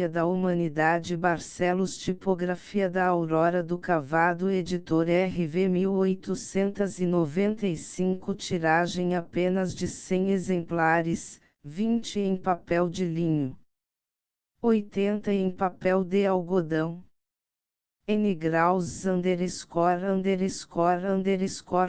Bíblia da Humanidade Barcelos Tipografia da Aurora do Cavado Editor RV 1895 Tiragem apenas de 100 exemplares, 20 em papel de linho, 80 em papel de algodão. N. Graus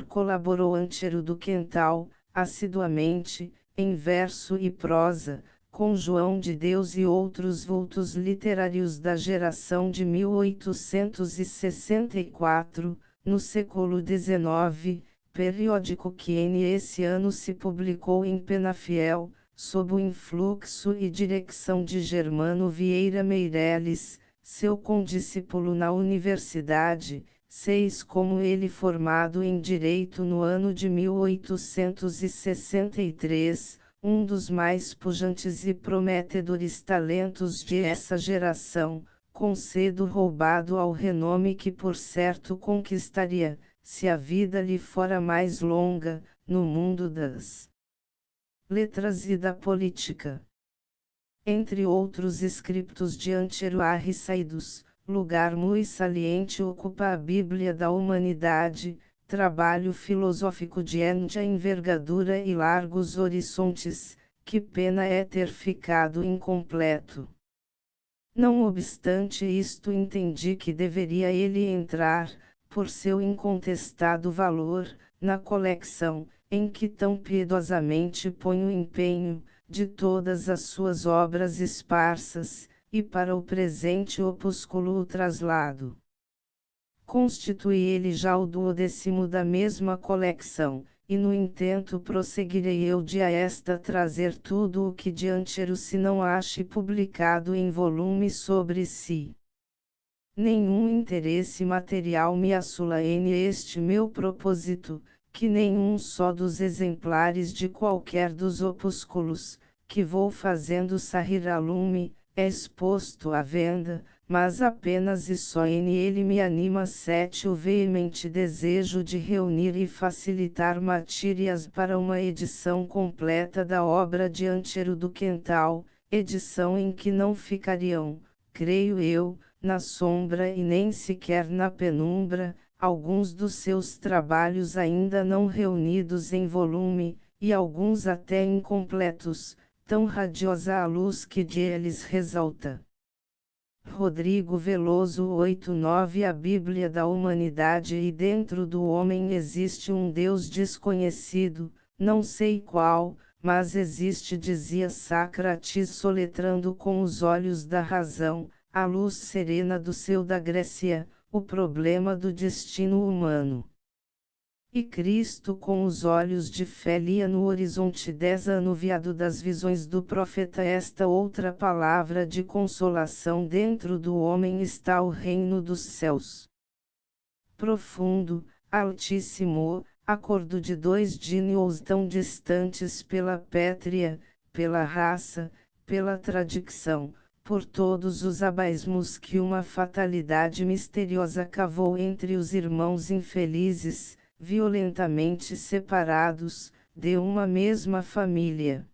colaborou Antero do Quental, assiduamente, em verso e prosa, com João de Deus e outros vultos literários da geração de 1864, no século XIX, periódico que esse ano se publicou em Penafiel, sob o influxo e direção de Germano Vieira Meireles, seu condiscípulo na universidade, como ele formado em Direito no ano de 1863, um dos mais pujantes e prometedores talentos de essa geração, com cedo roubado ao renome que por certo conquistaria, se a vida lhe fora mais longa, no mundo das letras e da política. Entre outros escritos de Antero Arrissaídos, lugar muito saliente ocupa a Bíblia da Humanidade, trabalho filosófico de enta envergadura e largos horizontes, que pena é ter ficado incompleto. Não obstante isto, entendi que deveria ele entrar, por seu incontestado valor, na coleção, em que tão piedosamente ponho empenho, de todas as suas obras esparsas, e para o presente opúsculo o traslado. Constitui ele já o 12º da mesma coleção, e no intento prosseguirei eu de a esta trazer tudo o que de Antero se não ache publicado em volume sobre si. Nenhum interesse material me assula este meu propósito, que nenhum só dos exemplares de qualquer dos opúsculos, que vou fazendo sair a lume, é exposto à venda, mas apenas e só ele me anima o veemente desejo de reunir e facilitar matérias para uma edição completa da obra de Antero do Quental, edição em que não ficariam, creio eu, na sombra e nem sequer na penumbra, alguns dos seus trabalhos ainda não reunidos em volume, e alguns até incompletos, tão radiosa a luz que de eles ressalta. Rodrigo Veloso 89 A Bíblia da Humanidade e dentro do homem existe um Deus desconhecido, não sei qual, mas existe, dizia Sócrates soletrando com os olhos da razão, a luz serena do céu da Grécia, o problema do destino humano. E Cristo com os olhos de fé lia no horizonte desanuviado das visões do profeta esta outra palavra de consolação: dentro do homem está o reino dos céus. Profundo, altíssimo, acordo de dois gênios tão distantes pela pátria, pela raça, pela tradição, por todos os abismos que uma fatalidade misteriosa cavou entre os irmãos infelizes, violentamente separados, de uma mesma família.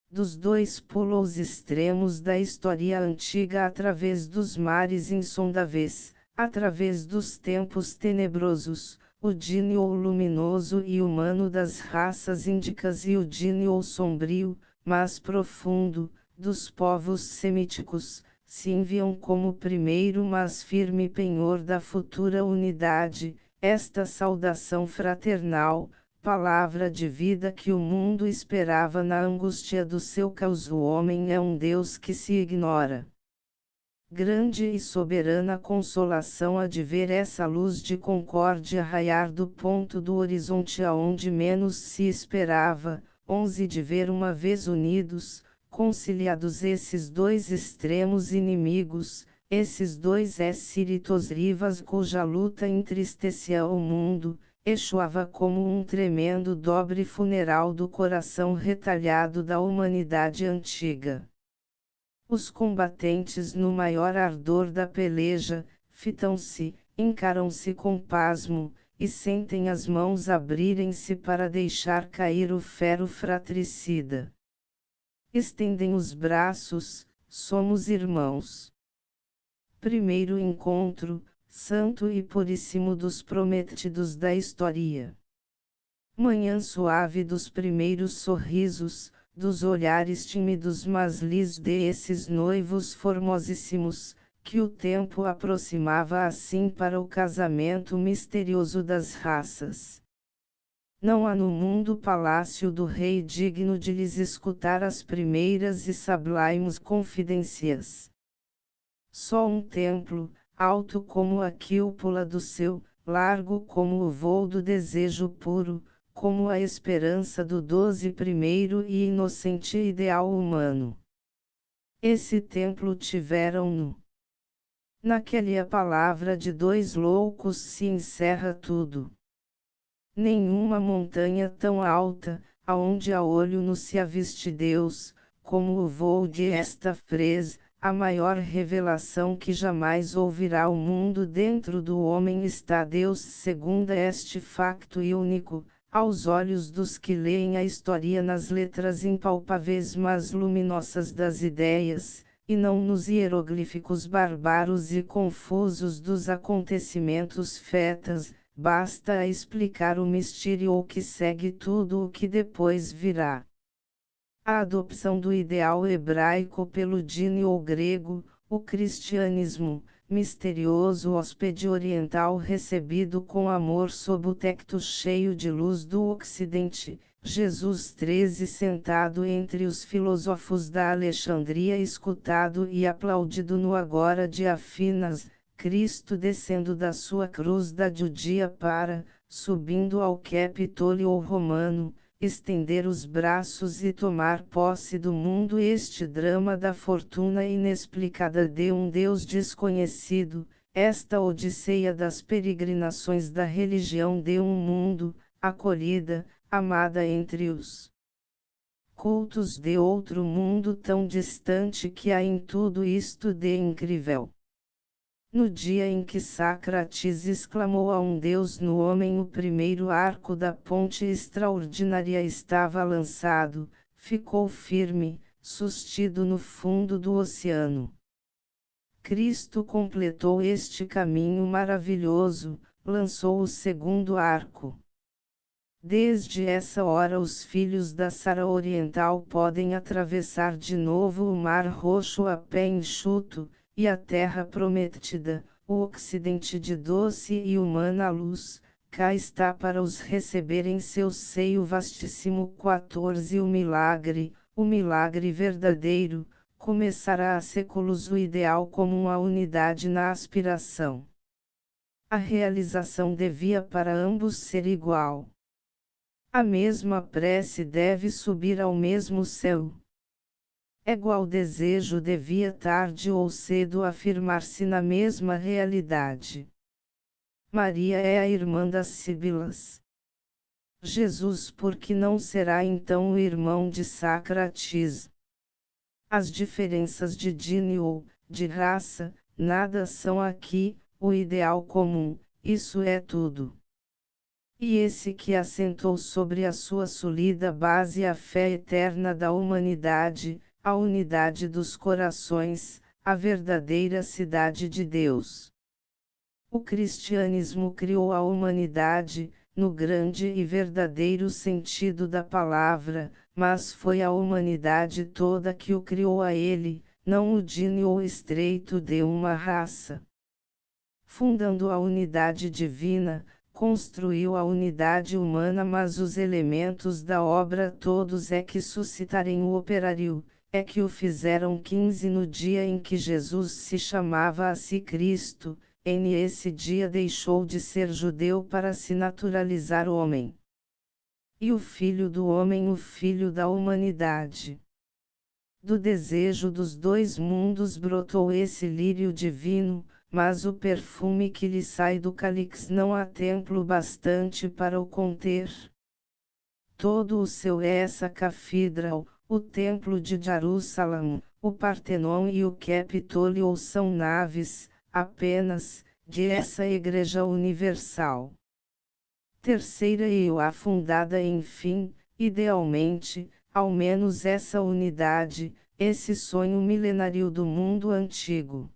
Dos dois polos extremos da história antiga, através dos mares insondáveis, através dos tempos tenebrosos, o gênio luminoso e humano das raças índicas e o gênio sombrio, mas profundo, dos povos semíticos, se enviam como primeiro mas firme penhor da futura unidade, esta saudação fraternal, palavra de vida que o mundo esperava na angústia do seu caos. O homem é um Deus que se ignora. Grande e soberana consolação há de ver essa luz de concórdia raiar do ponto do horizonte aonde menos se esperava, 11 de ver uma vez unidos, conciliados esses dois extremos inimigos, esses dois espíritos rivais cuja luta entristecia o mundo, ecoava como um tremendo dobre funeral do coração retalhado da humanidade antiga. Os combatentes no maior ardor da peleja, fitam-se, encaram-se com pasmo, e sentem as mãos abrirem-se para deixar cair o ferro fratricida. Estendem os braços, somos irmãos. Primeiro encontro, santo e puríssimo dos prometidos da história. Manhã suave dos primeiros sorrisos, dos olhares tímidos mas lisos desses noivos formosíssimos, que o tempo aproximava assim para o casamento misterioso das raças. Não há no mundo palácio do rei digno de lhes escutar as primeiras e sublimes confidências. Só um templo, alto como a cúpula do céu, largo como o voo do desejo puro, como a esperança do 12º e inocente ideal humano. Esse templo tiveram-no. Naquela palavra de dois loucos se encerra tudo. Nenhuma montanha tão alta, aonde a olho nu se aviste Deus, como o voo de esta frase, a maior revelação que jamais ouvirá o mundo dentro do homem está Deus segundo este facto e único, aos olhos dos que leem a história nas letras impalpáveis mas luminosas das ideias, e não nos hieroglíficos bárbaros e confusos dos acontecimentos fetas. Basta explicar o mistério que segue tudo o que depois virá. A adopção do ideal hebraico pelo dínio ou grego, o cristianismo, misterioso hóspede oriental recebido com amor sob o tecto cheio de luz do Ocidente, Jesus 13 sentado entre os filósofos da Alexandria escutado e aplaudido no agora de Afinas, Cristo descendo da sua cruz da Judéia para, subindo ao Capitólio romano, estender os braços e tomar posse do mundo. Este drama da fortuna inexplicada de um Deus desconhecido, esta odisseia das peregrinações da religião de um mundo, acolhida, amada entre os cultos de outro mundo tão distante que há em tudo isto de incrível. No dia em que Sócrates exclamou a um Deus no homem o primeiro arco da ponte extraordinária estava lançado, ficou firme, sustido no fundo do oceano. Cristo completou este caminho maravilhoso, lançou o segundo arco. Desde essa hora os filhos da Sara Oriental podem atravessar de novo o Mar Roxo a pé enxuto, e a terra prometida, o ocidente de doce e humana luz, cá está para os receber em seu seio vastíssimo. 14 o milagre verdadeiro, começará há séculos o ideal como uma unidade na aspiração. A realização devia para ambos ser igual. A mesma prece deve subir ao mesmo céu. Igual desejo devia tarde ou cedo afirmar-se na mesma realidade. Maria é a irmã das Sibilas. Jesus por que não será então o irmão de Sócrates? As diferenças de dínio ou, de raça, nada são aqui, o ideal comum, isso é tudo. E esse que assentou sobre a sua sólida base a fé eterna da humanidade, a unidade dos corações, a verdadeira cidade de Deus. O cristianismo criou a humanidade, no grande e verdadeiro sentido da palavra, mas foi a humanidade toda que o criou a ele, não o dínio ou estreito de uma raça. Fundando a unidade divina, construiu a unidade humana mas os elementos da obra todos é que suscitarem o operário, é que o fizeram 15 no dia em que Jesus se chamava a si Cristo, esse dia deixou de ser judeu para se naturalizar homem. E o Filho do Homem o Filho da humanidade. Do desejo dos dois mundos brotou esse lírio divino, mas o perfume que lhe sai do cálice não há templo bastante para o conter. Todo o céu é essa catedral, o templo de Jerusalém, o Partenon e o Capitólio são naves, apenas, de essa Igreja Universal. Terceira e o afundada enfim, idealmente, ao menos essa unidade, esse sonho milenário do mundo antigo.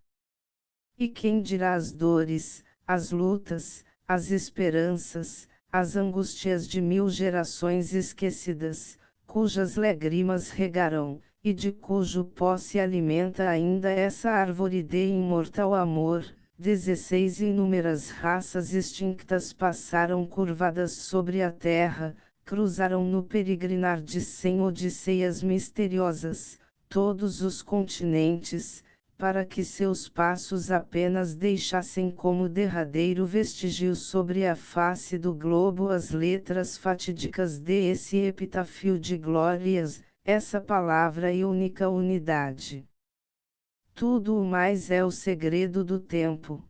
E quem dirá as dores, as lutas, as esperanças, as angústias de 1000 gerações esquecidas, cujas lágrimas regarão, e de cujo pó se alimenta ainda essa árvore de imortal amor. 16 Inúmeras raças extintas passaram curvadas sobre a terra, cruzaram no peregrinar de 100 odisseias misteriosas, todos os continentes, para que seus passos apenas deixassem como derradeiro vestígio sobre a face do globo as letras fatídicas desse epitáfio de glórias, essa palavra e única unidade. Tudo o mais é o segredo do tempo.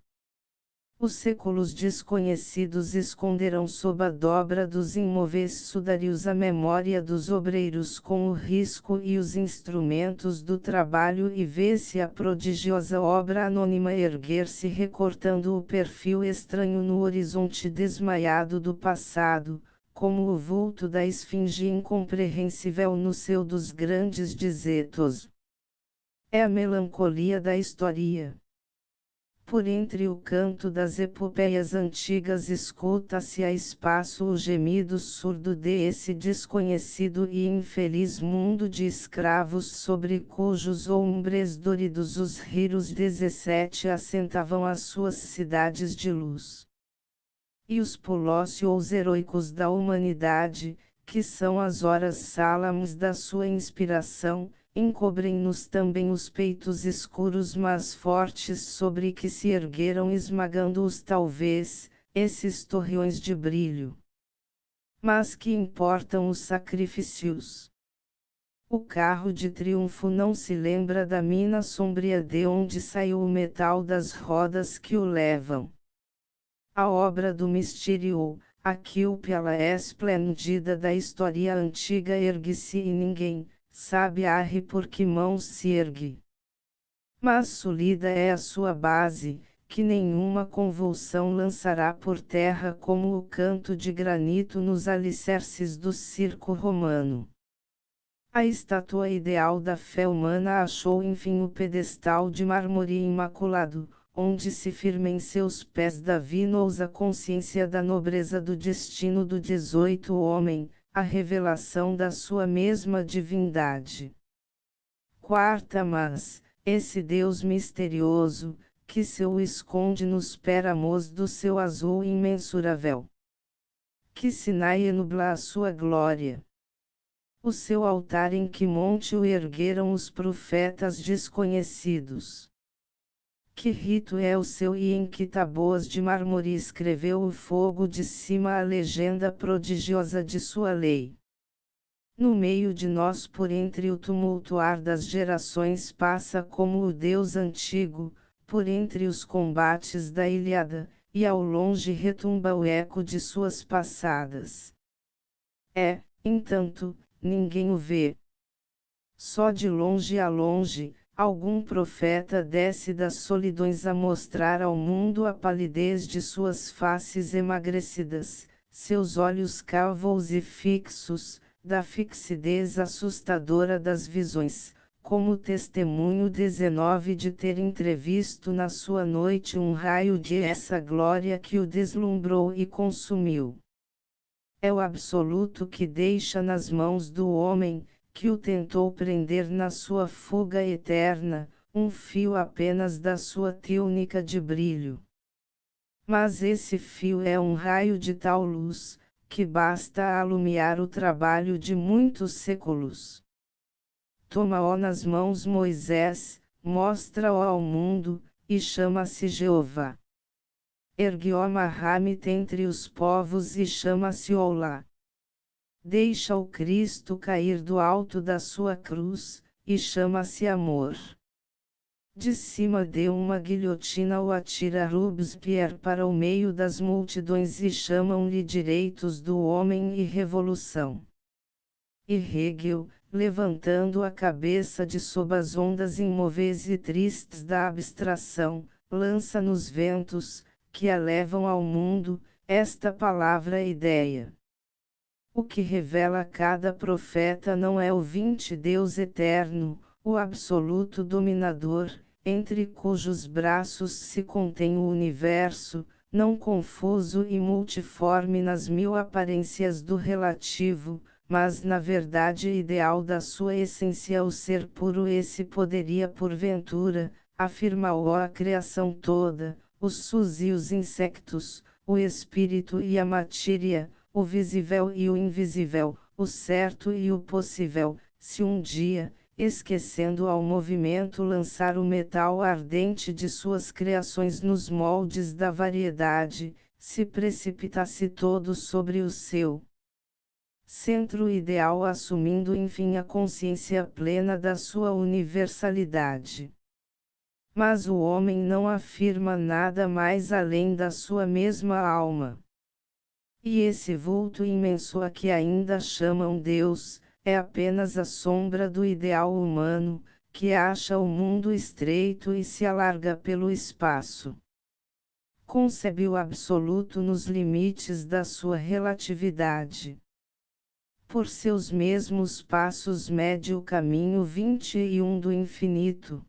Os séculos desconhecidos esconderão sob a dobra dos imóveis sudários a memória dos obreiros com o risco e os instrumentos do trabalho e vê-se a prodigiosa obra anônima erguer-se recortando o perfil estranho no horizonte desmaiado do passado, como o vulto da esfinge incompreensível no céu dos grandes dizetos. É a melancolia da história. Por entre o canto das epopeias antigas escuta-se a espaço o gemido surdo desse desconhecido e infeliz mundo de escravos sobre cujos ombres doridos os rios 17 assentavam as suas cidades de luz. E os polócios heróicos da humanidade, que são as horas salams da sua inspiração, encobrem-nos também os peitos escuros mas fortes sobre que se ergueram esmagando-os talvez, esses torreões de brilho. Mas que importam os sacrifícios? O carro de triunfo não se lembra da mina sombria de onde saiu o metal das rodas que o levam. A obra do mistério, a cúpula esplêndida da história antiga ergue-se e ninguém sabe por que mãos se ergue. Mas sólida é a sua base, que nenhuma convulsão lançará por terra como o canto de granito nos alicerces do circo romano. A estátua ideal da fé humana achou enfim o pedestal de mármore imaculado, onde se firma em seus pés Davi ousa consciência da nobreza do destino do 18 homem, a revelação da sua mesma divindade. Quarta mas, esse Deus misterioso, que se o esconde nos péramos do seu azul imensurável. Que sinai e nubla a sua glória. O seu altar em que monte o ergueram os profetas desconhecidos. Que rito é o seu e em que tábuas de mármore escreveu o fogo de cima a legenda prodigiosa de sua lei. No meio de nós por entre o tumultuar das gerações passa como o Deus antigo, por entre os combates da Ilíada, e ao longe retumba o eco de suas passadas. Entanto, ninguém o vê. Só de longe a longe, algum profeta desce das solidões a mostrar ao mundo a palidez de suas faces emagrecidas, seus olhos calvos e fixos, da fixidez assustadora das visões, como testemunho 19 de ter entrevisto na sua noite um raio de essa glória que o deslumbrou e consumiu. É o absoluto que deixa nas mãos do homem, que o tentou prender na sua fuga eterna, um fio apenas da sua túnica de brilho. Mas esse fio é um raio de tal luz, que basta alumiar o trabalho de muitos séculos. Toma-o nas mãos Moisés, mostra-o ao mundo, e chama-se Jeová. Ergue-o Mahamit entre os povos e chama-se Olá. Deixa o Cristo cair do alto da sua cruz, e chama-se amor. De cima de uma guilhotina o atira Robespierre para o meio das multidões e chamam-lhe direitos do homem e revolução. E Hegel, levantando a cabeça de sob as ondas imóveis e tristes da abstração, lança nos ventos, que a levam ao mundo, esta palavra ideia. O que revela cada profeta não é o Deus eterno, o absoluto dominador, entre cujos braços se contém o universo, não confuso e multiforme nas mil aparências do relativo, mas na verdade ideal da sua essência o ser puro. Esse poderia porventura, afirma-o a criação toda, os sus e os insectos, o espírito e a matéria, o visível e o invisível, o certo e o possível, se um dia, esquecendo ao movimento lançar o metal ardente de suas criações nos moldes da variedade, se precipitasse todo sobre o seu centro ideal, assumindo enfim a consciência plena da sua universalidade. Mas o homem não afirma nada mais além da sua mesma alma. E esse vulto imenso a que ainda chamam Deus, é apenas a sombra do ideal humano, que acha o mundo estreito e se alarga pelo espaço. Concebe o absoluto nos limites da sua relatividade. Por seus mesmos passos mede o caminho 21 do infinito.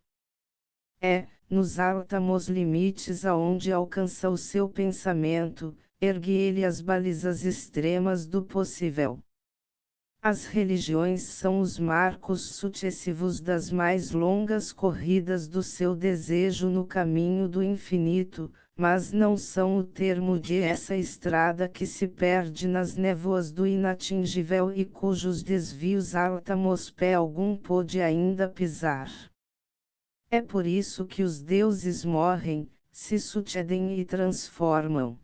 Nos áltamos limites aonde alcança o seu pensamento, ergue ele as balizas extremas do possível. As religiões são os marcos sucessivos das mais longas corridas do seu desejo no caminho do infinito, mas não são o termo de essa estrada que se perde nas névoas do inatingível e cujos desvios áltamos pé algum pôde ainda pisar. É por isso que os deuses morrem, se sucedem e transformam.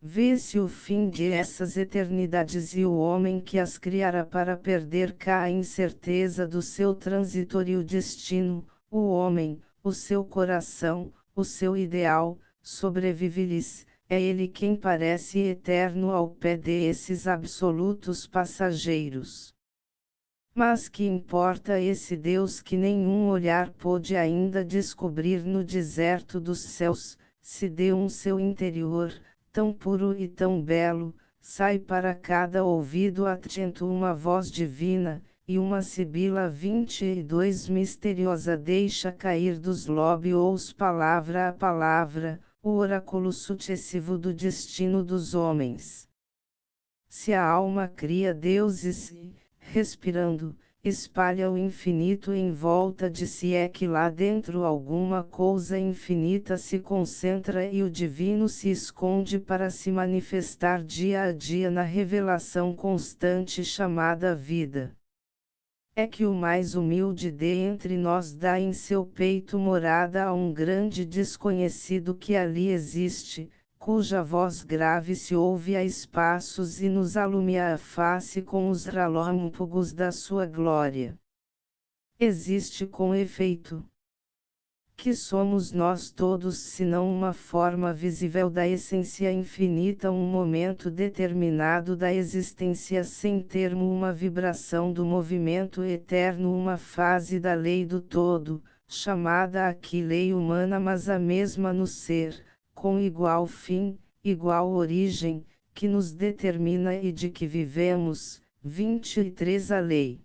Vê-se o fim de essas eternidades e o homem que as criara para perder cá a incerteza do seu transitório destino, o homem, o seu coração, o seu ideal, sobrevive-lhes, é ele quem parece eterno ao pé desses absolutos passageiros. Mas que importa esse Deus que nenhum olhar pôde ainda descobrir no deserto dos céus, se de um seu interior, tão puro e tão belo, sai para cada ouvido atento uma voz divina, e uma sibila 22 misteriosa deixa cair dos lóbios palavra a palavra, o oráculo sucessivo do destino dos homens. Se a alma cria deuses e, respirando, espalha o infinito em volta de si, é que lá dentro alguma coisa infinita se concentra e o divino se esconde para se manifestar dia a dia na revelação constante chamada vida. É que o mais humilde de entre nós dá em seu peito morada a um grande desconhecido que ali existe, cuja voz grave se ouve a espaços e nos alumia a face com os relâmpagos da sua glória. Existe com efeito. Que somos nós todos senão uma forma visível da essência infinita, um momento determinado da existência sem termo, uma vibração do movimento eterno, uma fase da lei do todo, chamada aqui lei humana, mas a mesma no ser, com igual fim, igual origem, que nos determina e de que vivemos. 23 A lei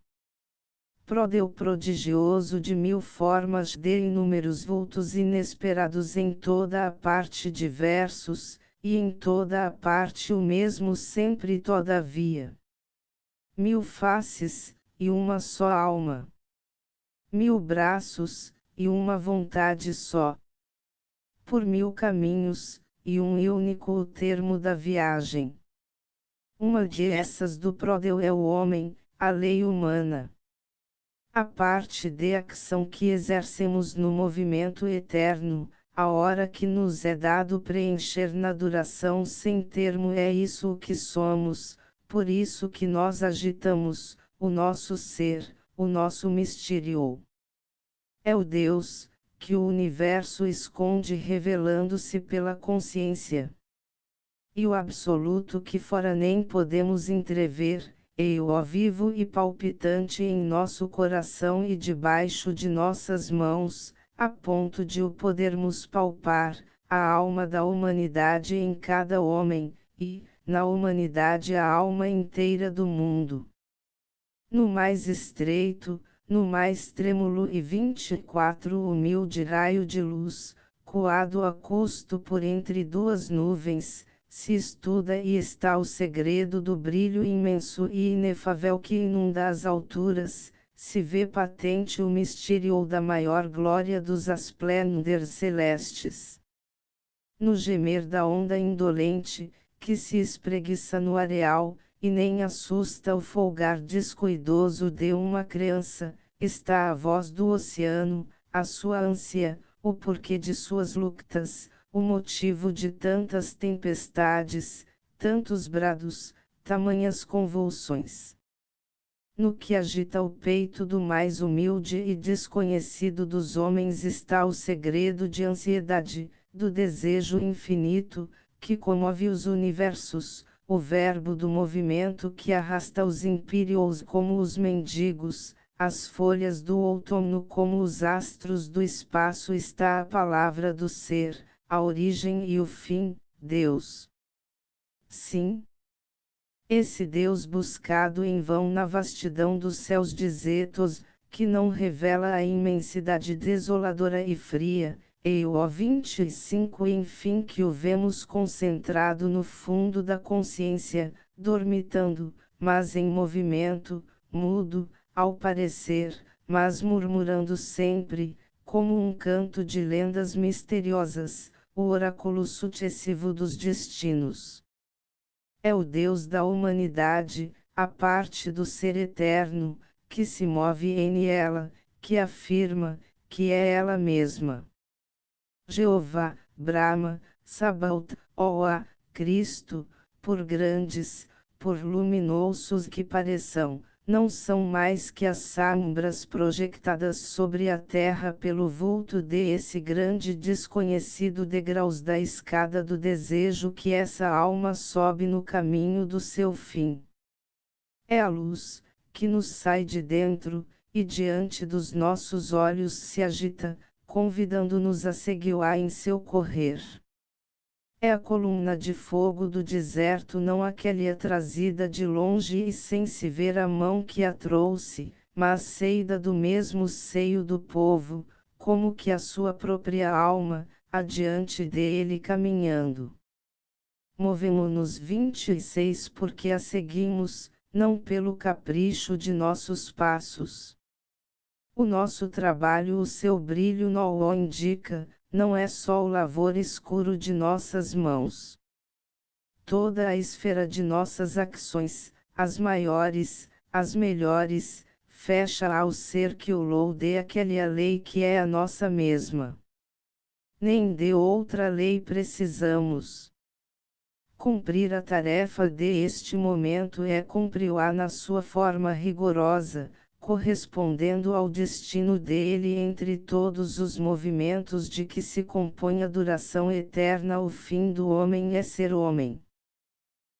prodeu prodigioso de mil formas, de inúmeros vultos inesperados, em toda a parte diversos, e em toda a parte o mesmo sempre e todavia. Mil faces, e uma só alma. Mil braços, e uma vontade só. Por mil caminhos, e um único o termo da viagem. Uma de essas do prodeu é o homem, a lei humana. A parte de ação que exercemos no movimento eterno, a hora que nos é dado preencher na duração sem termo, é isso o que somos, por isso que nós agitamos, o nosso ser, o nosso mistério. É o Deus, que o universo esconde revelando-se pela consciência. E o absoluto que fora nem podemos entrever, eu vivo e palpitante em nosso coração e debaixo de nossas mãos, a ponto de o podermos palpar, a alma da humanidade em cada homem, e, na humanidade a alma inteira do mundo. No mais estreito, no mais trêmulo e 24 humilde raio de luz, coado a custo por entre duas nuvens, se estuda e está o segredo do brilho imenso e inefável que inunda as alturas, se vê patente o mistério da maior glória dos esplendores celestes. No gemer da onda indolente, que se espreguiça no areal, e nem assusta o folgar descuidoso de uma criança, está a voz do oceano, a sua ânsia, o porquê de suas lutas, o motivo de tantas tempestades, tantos brados, tamanhas convulsões. No que agita o peito do mais humilde e desconhecido dos homens está o segredo de ansiedade, do desejo infinito, que comove os universos, o verbo do movimento que arrasta os impérios como os mendigos, as folhas do outono como os astros do espaço está a palavra do ser, a origem e o fim, Deus. Sim. Esse Deus buscado em vão na vastidão dos céus desertos, que não revela a imensidade desoladora e fria, e o 25 enfim que o vemos concentrado no fundo da consciência, dormitando, mas em movimento, mudo, ao parecer, mas murmurando sempre, como um canto de lendas misteriosas, o oráculo sucessivo dos destinos. É o Deus da humanidade, a parte do ser eterno, que se move em ela, que afirma, que é ela mesma. Jeová, Brahma, Sabaoth, Oá, Cristo, por grandes, por luminosos que pareçam, não são mais que as sombras projetadas sobre a terra pelo vulto de esse grande desconhecido degraus da escada do desejo que essa alma sobe no caminho do seu fim. É a luz, que nos sai de dentro, e diante dos nossos olhos se agita, convidando-nos a segui-la em seu correr. É a coluna de fogo do deserto, não aquela trazida de longe e sem se ver a mão que a trouxe, mas saída do mesmo seio do povo, como que a sua própria alma, adiante dele caminhando. Movemo-nos 26 porque a seguimos, não pelo capricho de nossos passos. O nosso trabalho, o seu brilho não o indica, não é só o lavor escuro de nossas mãos. Toda a esfera de nossas ações, as maiores, as melhores, fecha ao ser que o loude aquela lei que é a nossa mesma. Nem de outra lei precisamos. Cumprir a tarefa de este momento é cumpri-la na sua forma rigorosa, correspondendo ao destino dele entre todos os movimentos de que se compõe a duração eterna. O fim do homem é ser homem.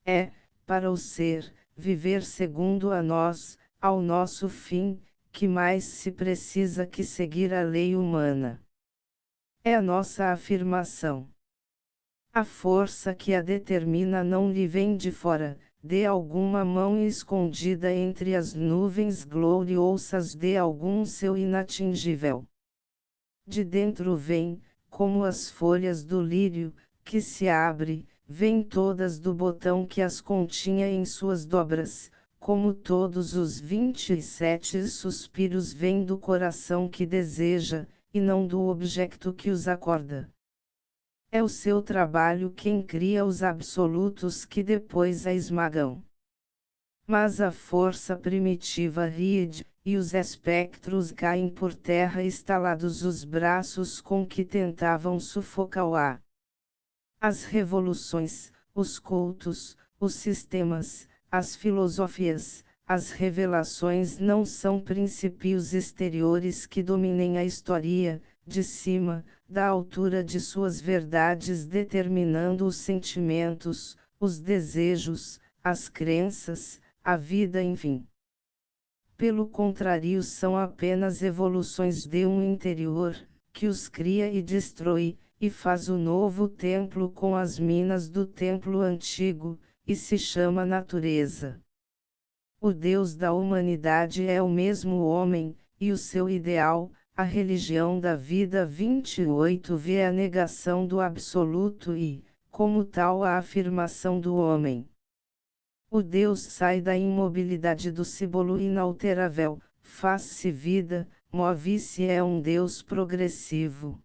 É, para o ser, viver segundo a nós, ao nosso fim, que mais se precisa que seguir a lei humana. É a nossa afirmação. A força que a determina não lhe vem de fora, de alguma mão escondida entre as nuvens gloriosas de algum céu inatingível. De dentro vem, como as folhas do lírio, que se abre, vêm todas do botão que as continha em suas dobras, como todos os 27 suspiros vêm do coração que deseja, e não do objeto que os acorda. É o seu trabalho quem cria os absolutos que depois a esmagam. Mas a força primitiva ride, e os espectros caem por terra estalados os braços com que tentavam sufocá-la. As revoluções, os cultos, os sistemas, as filosofias, as revelações não são princípios exteriores que dominem a história, de cima, da altura de suas verdades determinando os sentimentos, os desejos, as crenças, a vida enfim. Pelo contrário são apenas evoluções de um interior, que os cria e destrói, e faz o novo templo com as minas do templo antigo, e se chama natureza. O Deus da humanidade é o mesmo homem, e o seu ideal, a religião da vida 28 vê a negação do absoluto e, como tal, a afirmação do homem. O Deus sai da imobilidade do símbolo inalterável, faz-se vida, move-se, é um Deus progressivo.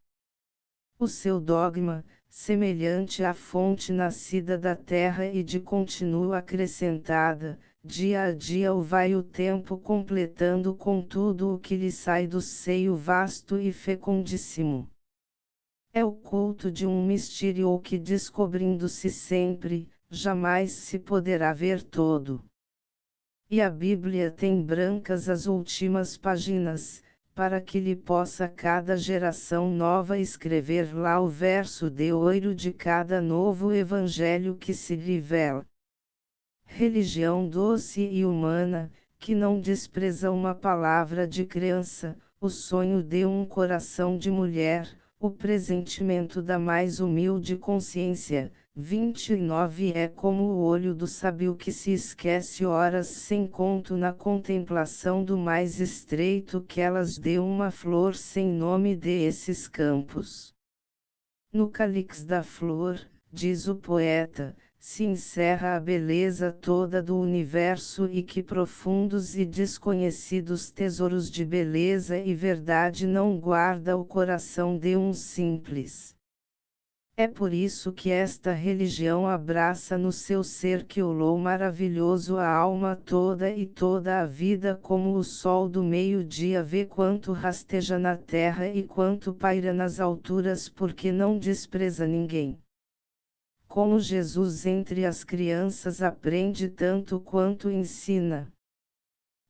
O seu dogma, semelhante à fonte nascida da terra e de contínuo acrescentada, dia a dia o vai o tempo completando com tudo o que lhe sai do seio vasto e fecundíssimo. É o culto de um mistério que descobrindo-se sempre, jamais se poderá ver todo. E a Bíblia tem brancas as últimas páginas, para que lhe possa cada geração nova escrever lá o verso de ouro de cada novo evangelho que se revela. Religião doce e humana, que não despreza uma palavra de crença, o sonho de um coração de mulher, o presentimento da mais humilde consciência. 29 É como o olho do sábio que se esquece horas sem conto na contemplação do mais estreito que elas de uma flor sem nome desses campos. No cálix da flor, diz o poeta, se encerra a beleza toda do universo e que profundos e desconhecidos tesouros de beleza e verdade não guarda o coração de um simples. É por isso que esta religião abraça no seu ser que olhou maravilhoso a alma toda e toda a vida como o sol do meio-dia vê quanto rasteja na terra e quanto paira nas alturas porque não despreza ninguém. Como Jesus entre as crianças aprende tanto quanto ensina.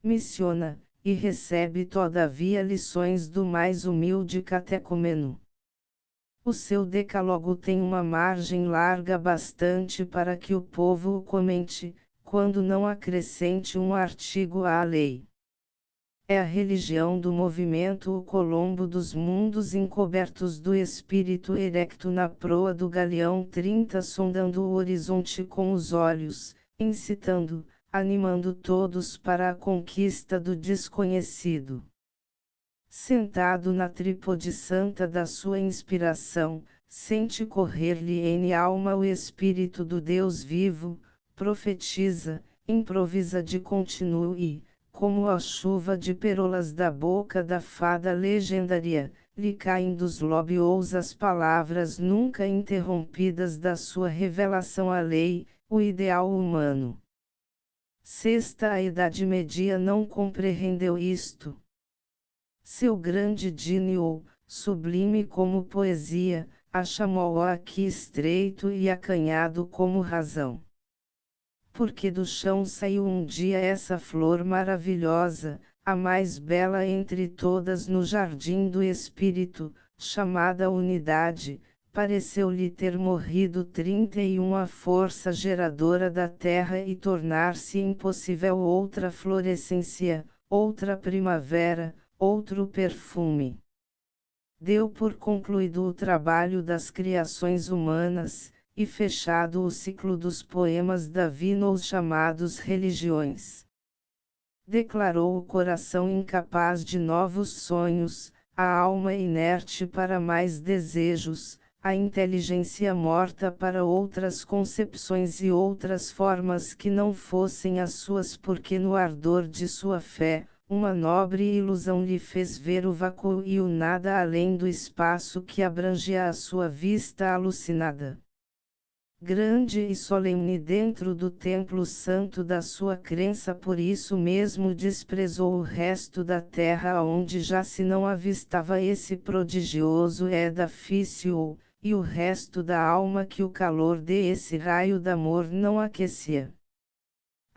Missiona, e recebe todavia lições do mais humilde catecúmeno. O seu decálogo tem uma margem larga bastante para que o povo o comente, quando não acrescente um artigo à lei. É a religião do movimento o Colombo dos mundos encobertos do espírito erecto na proa do galeão 30 sondando o horizonte com os olhos, incitando, animando todos para a conquista do desconhecido. Sentado na trípode santa da sua inspiração, sente correr-lhe em alma o espírito do Deus vivo, profetiza, improvisa de contínuo e, como a chuva de pérolas da boca da fada legendária, lhe caem dos lábios as palavras nunca interrompidas da sua revelação à lei, o ideal humano. Sexta A Idade Média não compreendeu isto. Seu grande gênio, sublime como poesia, a chamou aqui estreito e acanhado como razão. Porque do chão saiu um dia essa flor maravilhosa, a mais bela entre todas no jardim do espírito, chamada unidade, pareceu-lhe ter morrido 31 a força geradora da terra e tornar-se impossível outra florescência, outra primavera, outro perfume. Deu por concluído o trabalho das criações humanas, e fechado o ciclo dos poemas divinos chamados religiões. Declarou o coração incapaz de novos sonhos, a alma inerte para mais desejos, a inteligência morta para outras concepções e outras formas que não fossem as suas porque no ardor de sua fé, uma nobre ilusão lhe fez ver o vácuo e o nada além do espaço que abrangia a sua vista alucinada. Grande e solene dentro do templo santo da sua crença, por isso mesmo desprezou o resto da terra onde já se não avistava esse prodigioso edifício, e o resto da alma que o calor desse raio de amor não aquecia.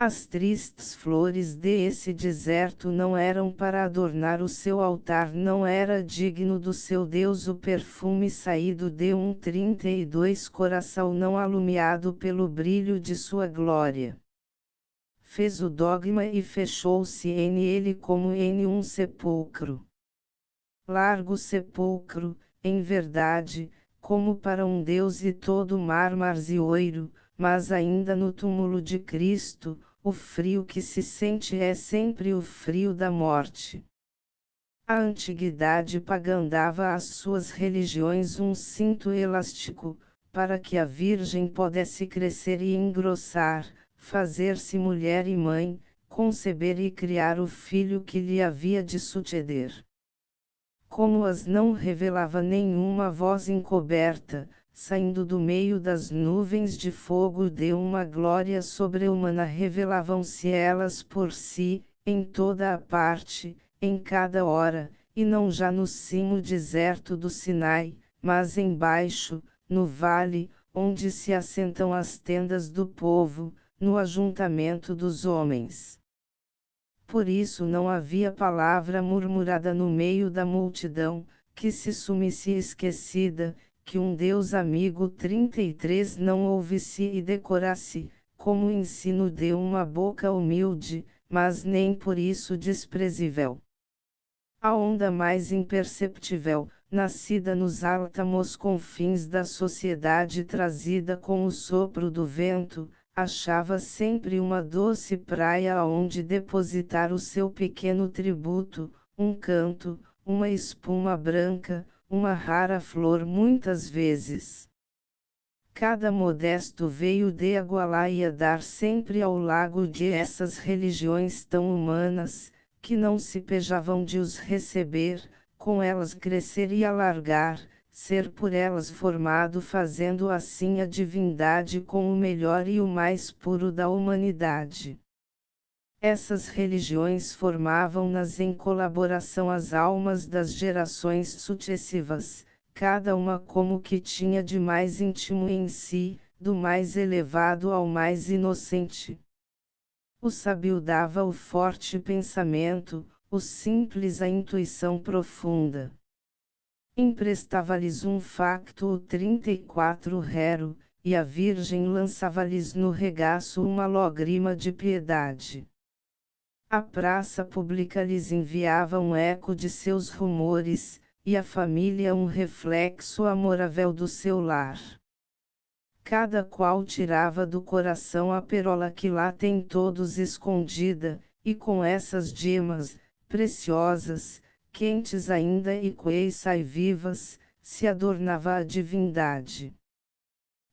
As tristes flores desse deserto não eram para adornar o seu altar, não era digno do seu Deus o perfume saído de um 32 coração não alumiado pelo brilho de sua glória. Fez o dogma e fechou-se em ele como em um sepulcro. Largo sepulcro, em verdade, como para um Deus e todo mármores e ouro, mas ainda no túmulo de Cristo, o frio que se sente é sempre o frio da morte. A antiguidade pagã dava às suas religiões um cinto elástico, para que a Virgem pudesse crescer e engrossar, fazer-se mulher e mãe, conceber e criar o filho que lhe havia de suceder. Como as não revelava nenhuma voz encoberta, saindo do meio das nuvens de fogo de uma glória sobre-humana revelavam-se elas por si, em toda a parte, em cada hora, e não já no cimo deserto do Sinai, mas embaixo, no vale, onde se assentam as tendas do povo, no ajuntamento dos homens. Por isso não havia palavra murmurada no meio da multidão, que se sumisse esquecida, que um Deus amigo 33 não ouvisse e decorasse, como ensino de uma boca humilde, mas nem por isso desprezível. A onda mais imperceptível, nascida nos áltamos confins da sociedade trazida com o sopro do vento, achava sempre uma doce praia aonde depositar o seu pequeno tributo, um canto, uma espuma branca, uma rara flor muitas vezes. Cada modesto veio de Agualaia dar sempre ao lago de essas religiões tão humanas, que não se pejavam de os receber, com elas crescer e alargar, ser por elas formado fazendo assim a divindade com o melhor e o mais puro da humanidade. Essas religiões formavam-nas em colaboração as almas das gerações sucessivas, cada uma como que tinha de mais íntimo em si, do mais elevado ao mais inocente. O sábio dava o forte pensamento, o simples a intuição profunda. Emprestava-lhes um facto o 34 rero, e a Virgem lançava-lhes no regaço uma lágrima de piedade. A praça pública lhes enviava um eco de seus rumores, e a família um reflexo amorável do seu lar. Cada qual tirava do coração a perola que lá tem todos escondida, e com essas gemas, preciosas, quentes ainda e coeçai vivas, se adornava a divindade.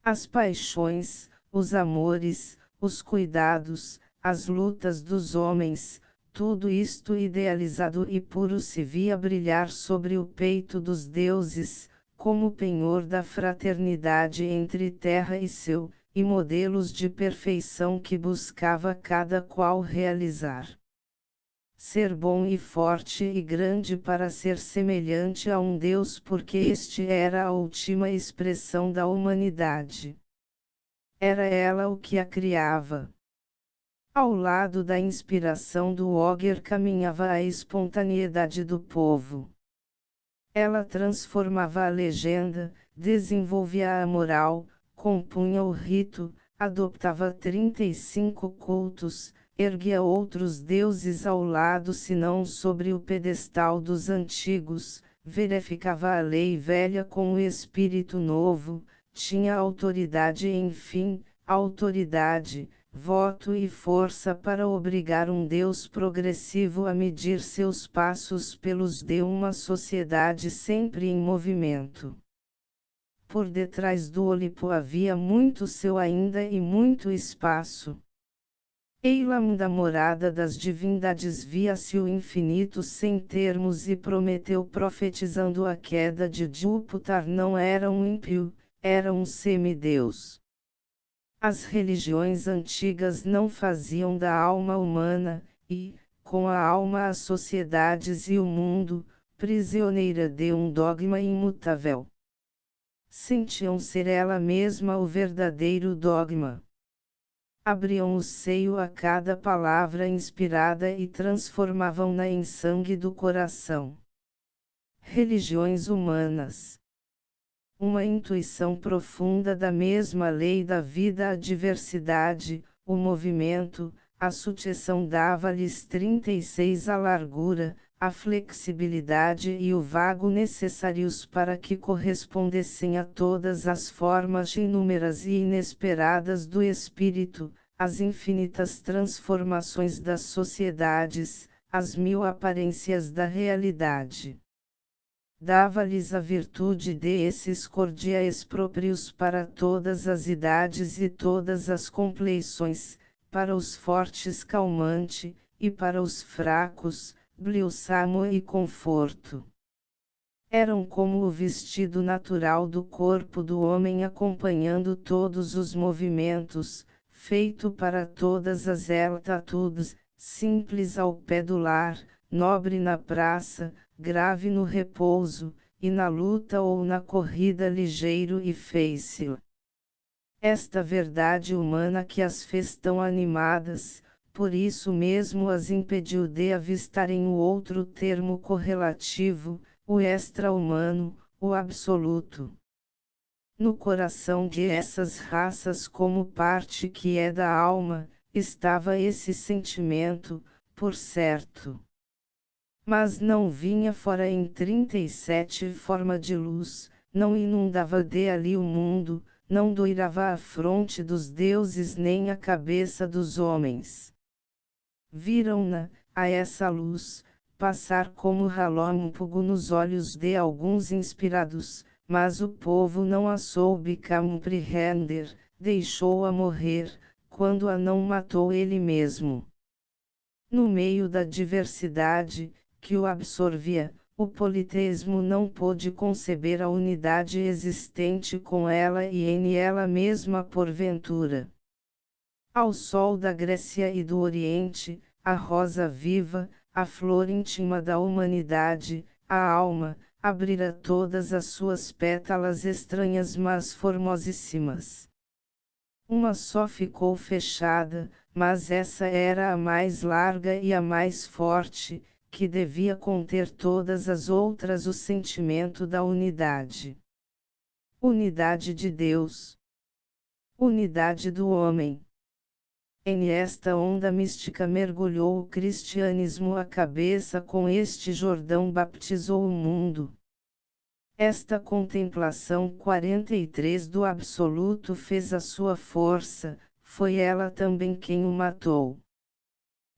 As paixões, os amores, os cuidados, as lutas dos homens, tudo isto idealizado e puro se via brilhar sobre o peito dos deuses, como penhor da fraternidade entre terra e céu, e modelos de perfeição que buscava cada qual realizar. Ser bom e forte e grande para ser semelhante a um Deus, porque este era a última expressão da humanidade. Era ela o que a criava. Ao lado da inspiração do Ogger caminhava a espontaneidade do povo. Ela transformava a legenda, desenvolvia a moral, compunha o rito, adoptava 35 cultos, erguia outros deuses ao lado senão sobre o pedestal dos antigos, verificava a lei velha com o espírito novo, tinha autoridade enfim, autoridade, voto e força para obrigar um Deus progressivo a medir seus passos pelos de uma sociedade sempre em movimento. Por detrás do Olimpo havia muito céu ainda e muito espaço. Eilam da morada das divindades via-se o infinito sem termos e Prometeu profetizando a queda de Júpiter não era um ímpio, era um semideus. As religiões antigas não faziam da alma humana, e, com a alma as sociedades e o mundo, prisioneira de um dogma imutável. Sentiam ser ela mesma o verdadeiro dogma. Abriam o seio a cada palavra inspirada e transformavam-na em sangue do coração. Religiões humanas. Uma intuição profunda da mesma lei da vida, a diversidade, o movimento, a sucessão dava-lhes 36 a largura, a flexibilidade e o vago necessários para que correspondessem a todas as formas inúmeras e inesperadas do espírito, as infinitas transformações das sociedades, as mil aparências da realidade. Dava-lhes a virtude de esses cordiais próprios para todas as idades e todas as compleições, para os fortes calmante, e para os fracos, bálsamo e conforto. Eram como o vestido natural do corpo do homem acompanhando todos os movimentos, feito para todas as altitudes, simples ao pé do lar, nobre na praça, grave no repouso, e na luta ou na corrida ligeiro e fácil. Esta verdade humana que as fez tão animadas, por isso mesmo as impediu de avistarem o outro termo correlativo, o extra-humano, o absoluto. No coração de essas raças como parte que é da alma, estava esse sentimento, por certo. Mas não vinha fora em 37 forma de luz, não inundava de ali o mundo, não doirava a fronte dos deuses nem a cabeça dos homens. Viram-na, a essa luz, passar como relâmpago nos olhos de alguns inspirados, mas o povo não a soube compreender, deixou-a morrer, quando a não matou ele mesmo. No meio da diversidade, que o absorvia, o politeísmo não pôde conceber a unidade existente com ela e em ela mesma porventura. Ao sol da Grécia e do Oriente, a rosa viva, a flor íntima da humanidade, a alma, abrira todas as suas pétalas estranhas mas formosíssimas. Uma só ficou fechada, mas essa era a mais larga e a mais forte, que devia conter todas as outras o sentimento da unidade. Unidade de Deus. Unidade do homem. Em esta onda mística mergulhou o cristianismo a cabeça com este Jordão batizou o mundo. Esta contemplação 43 do absoluto fez a sua força, foi ela também quem o matou.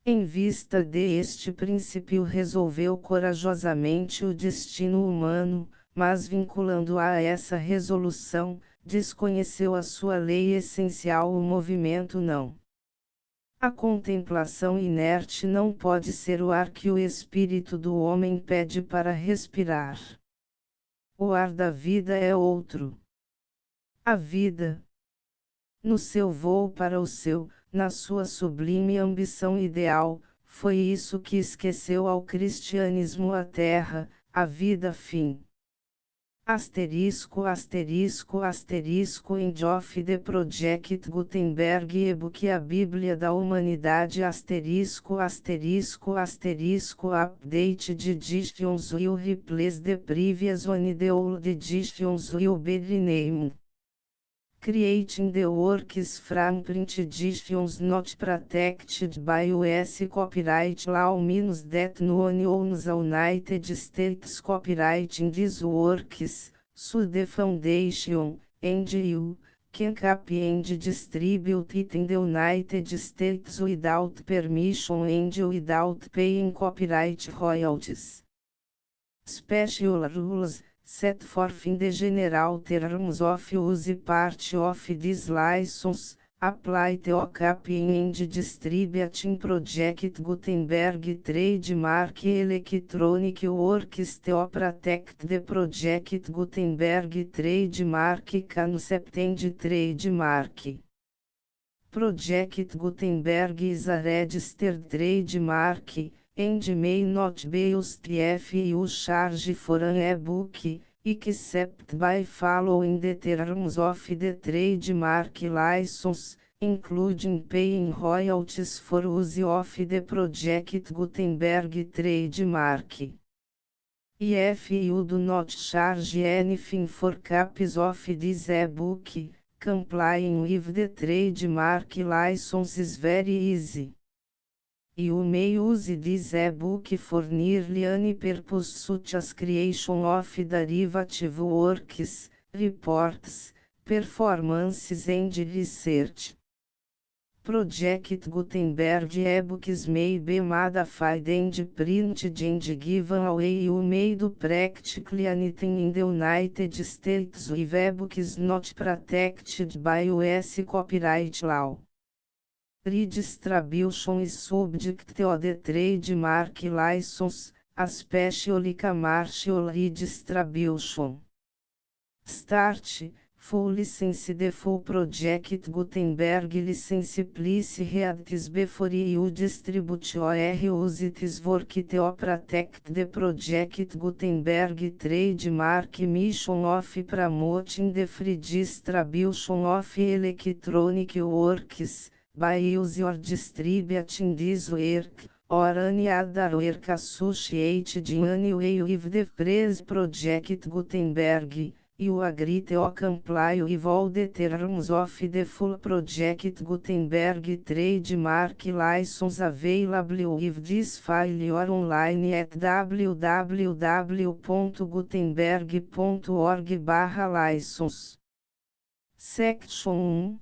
Em vista de este princípio resolveu corajosamente o destino humano, mas vinculando a essa resolução, desconheceu a sua lei essencial o movimento não. A contemplação inerte não pode ser o ar que o espírito do homem pede para respirar. O ar da vida é outro. A vida, no seu voo para o céu, na sua sublime ambição ideal, foi isso que esqueceu ao cristianismo a terra, a vida fim. Asterisco asterisco asterisco End of the Project Gutenberg e-book A Bíblia da Humanidade asterisco asterisco asterisco Update de editions will replace the previous one the old editions will be renamed. Creating the works from print editions not protected by US copyright law means that no one owns the United States copyright in these works, so the foundation, and you, can copy and distribute it in the United States without permission and without paying copyright royalties. Special rules set forth in the general terms of use part of this license, apply to copying and distributing Project Gutenberg trademark electronic works to protect the Project Gutenberg trademark concept and trademark. Project Gutenberg is a registered trademark, and may not be used if you charge for an e-book, except by following the terms of the trademark license, including paying royalties for use of the Project Gutenberg trademark. If you do not charge anything for copies of this e-book, complying with the trademark license is very easy. You may use this ebook for nearly any purpose such as creation of derivative works, reports, performances and research. Project Gutenberg ebooks may be modified and printed and given away. You may do practically anything in the United States with ebooks not protected by US copyright law. Redistribution is subject to the trademark license, especially commercial redistribution. Start, full license. The full Project Gutenberg license please read this before you distribute or use this work to protect the Project Gutenberg trademark mission of promoting the free distribution of electronic works, by use or distributing this work, or any other work associated in any way with the phrase Project Gutenberg. You agree to comply with all the terms of the full Project Gutenberg trademark license available with this file or online at www.gutenberg.org/license. Section 1.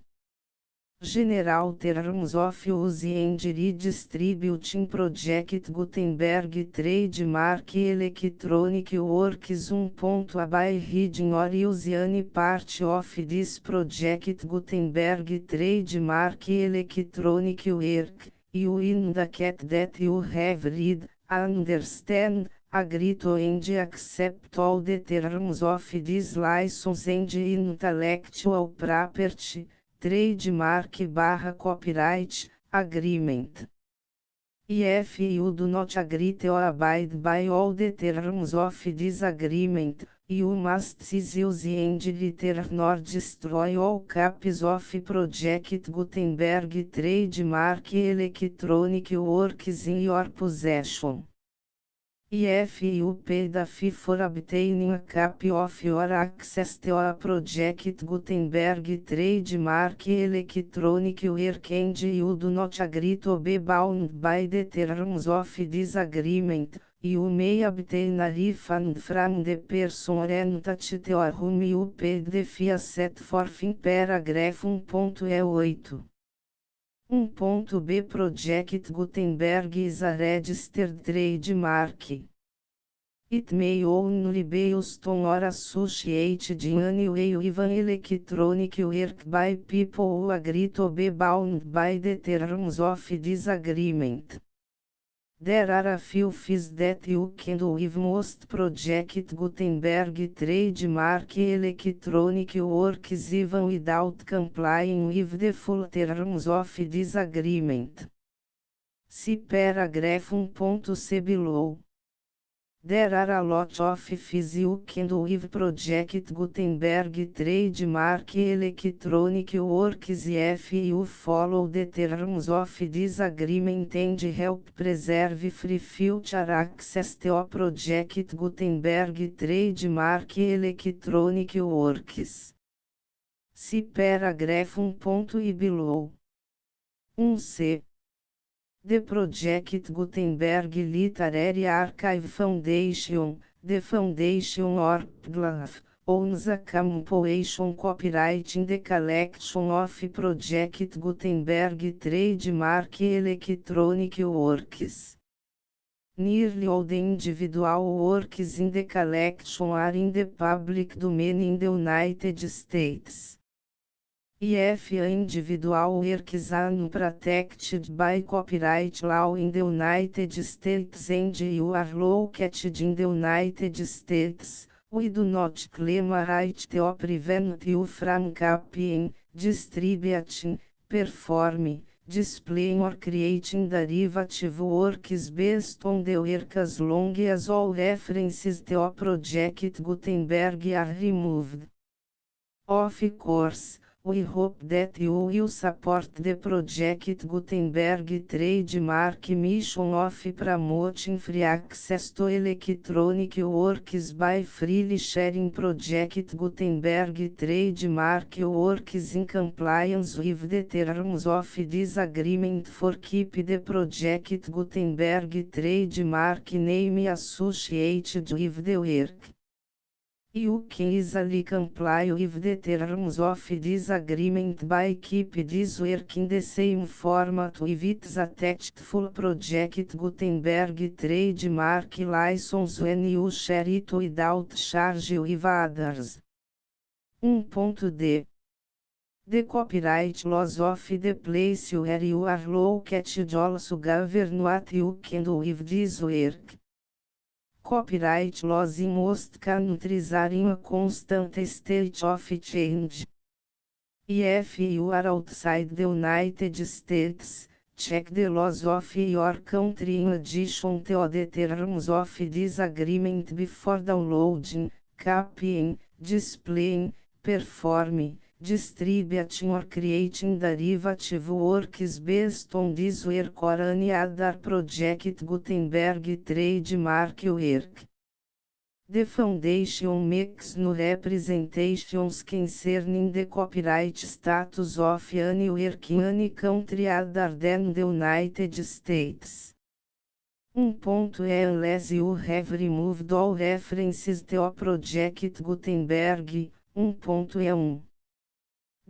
General Terms of Use and Redistributing Project Gutenberg Trademark Electronic Works. 1. By reading or use any part of this Project Gutenberg Trademark Electronic Work, you indicate that you have read, understand, agree to and accept all the terms of this license and intellectual property, trademark/copyright, agreement. If you do not agree or abide by all the terms of this agreement, you must cease use and return or destroy all copies of Project Gutenberg trademark electronic works in your possession. If you pay the fee for obtaining a copy of your access to a Project Gutenberg trademark electronic work and you do not agree to be bound by the terms of this agreement, you may obtain a refund from the person or entity to whom you paid the fee set forth in paragraph 1.8. 1.b Project Gutenberg is a registered trademark. It may only be used on or associated in any way with an electronic work by people who agree to be bound by the terms of this agreement. There are a few fees that you can do with most Project Gutenberg trademark electronic works even without complying with the full terms of this agreement. See paragraph 1.c below. There are a lot of fees you can do with Project Gutenberg trademark electronic works if you follow the terms of this agreement and help preserve free future access to Project Gutenberg trademark electronic works. See paragraph 1.i below. 1c. The Project Gutenberg Literary Archive Foundation, the foundation or PGLAF, owns a compilation copyright in the collection of Project Gutenberg trademark electronic works. Nearly all the individual works in the collection are in the public domain in the United States. If individual works are not protected by copyright law in the United States and you are located in the United States, we do not claim a right to prevent you from copying, distributing, performing, displaying or creating derivative works based on the work as long as all references to Project Gutenberg are removed. Of course, We hope that you will support the project Gutenberg trademark mission of promoting free access to electronic works by freely sharing project Gutenberg trademark works in compliance with the terms of this agreement for keep the project Gutenberg trademark name associated with the work. You can easily comply with the terms of this agreement by keep this work in the same format with its attached full project Gutenberg trademark license when you share it without charge with others. 1.d. The copyright laws of the place where you are located also govern what you can do with this work. Copyright laws in most countries are in a constant state of change. If you are outside the United States, check the laws of your country in addition to the terms of this agreement before downloading, copying, displaying, performing, distributing or creating derivative works based on this work or any other project Gutenberg trademark work. The Foundation makes no representations concerning the copyright status of any work in any country other than the United States. 1.e Unless you have removed all references to project Gutenberg, 1.e1.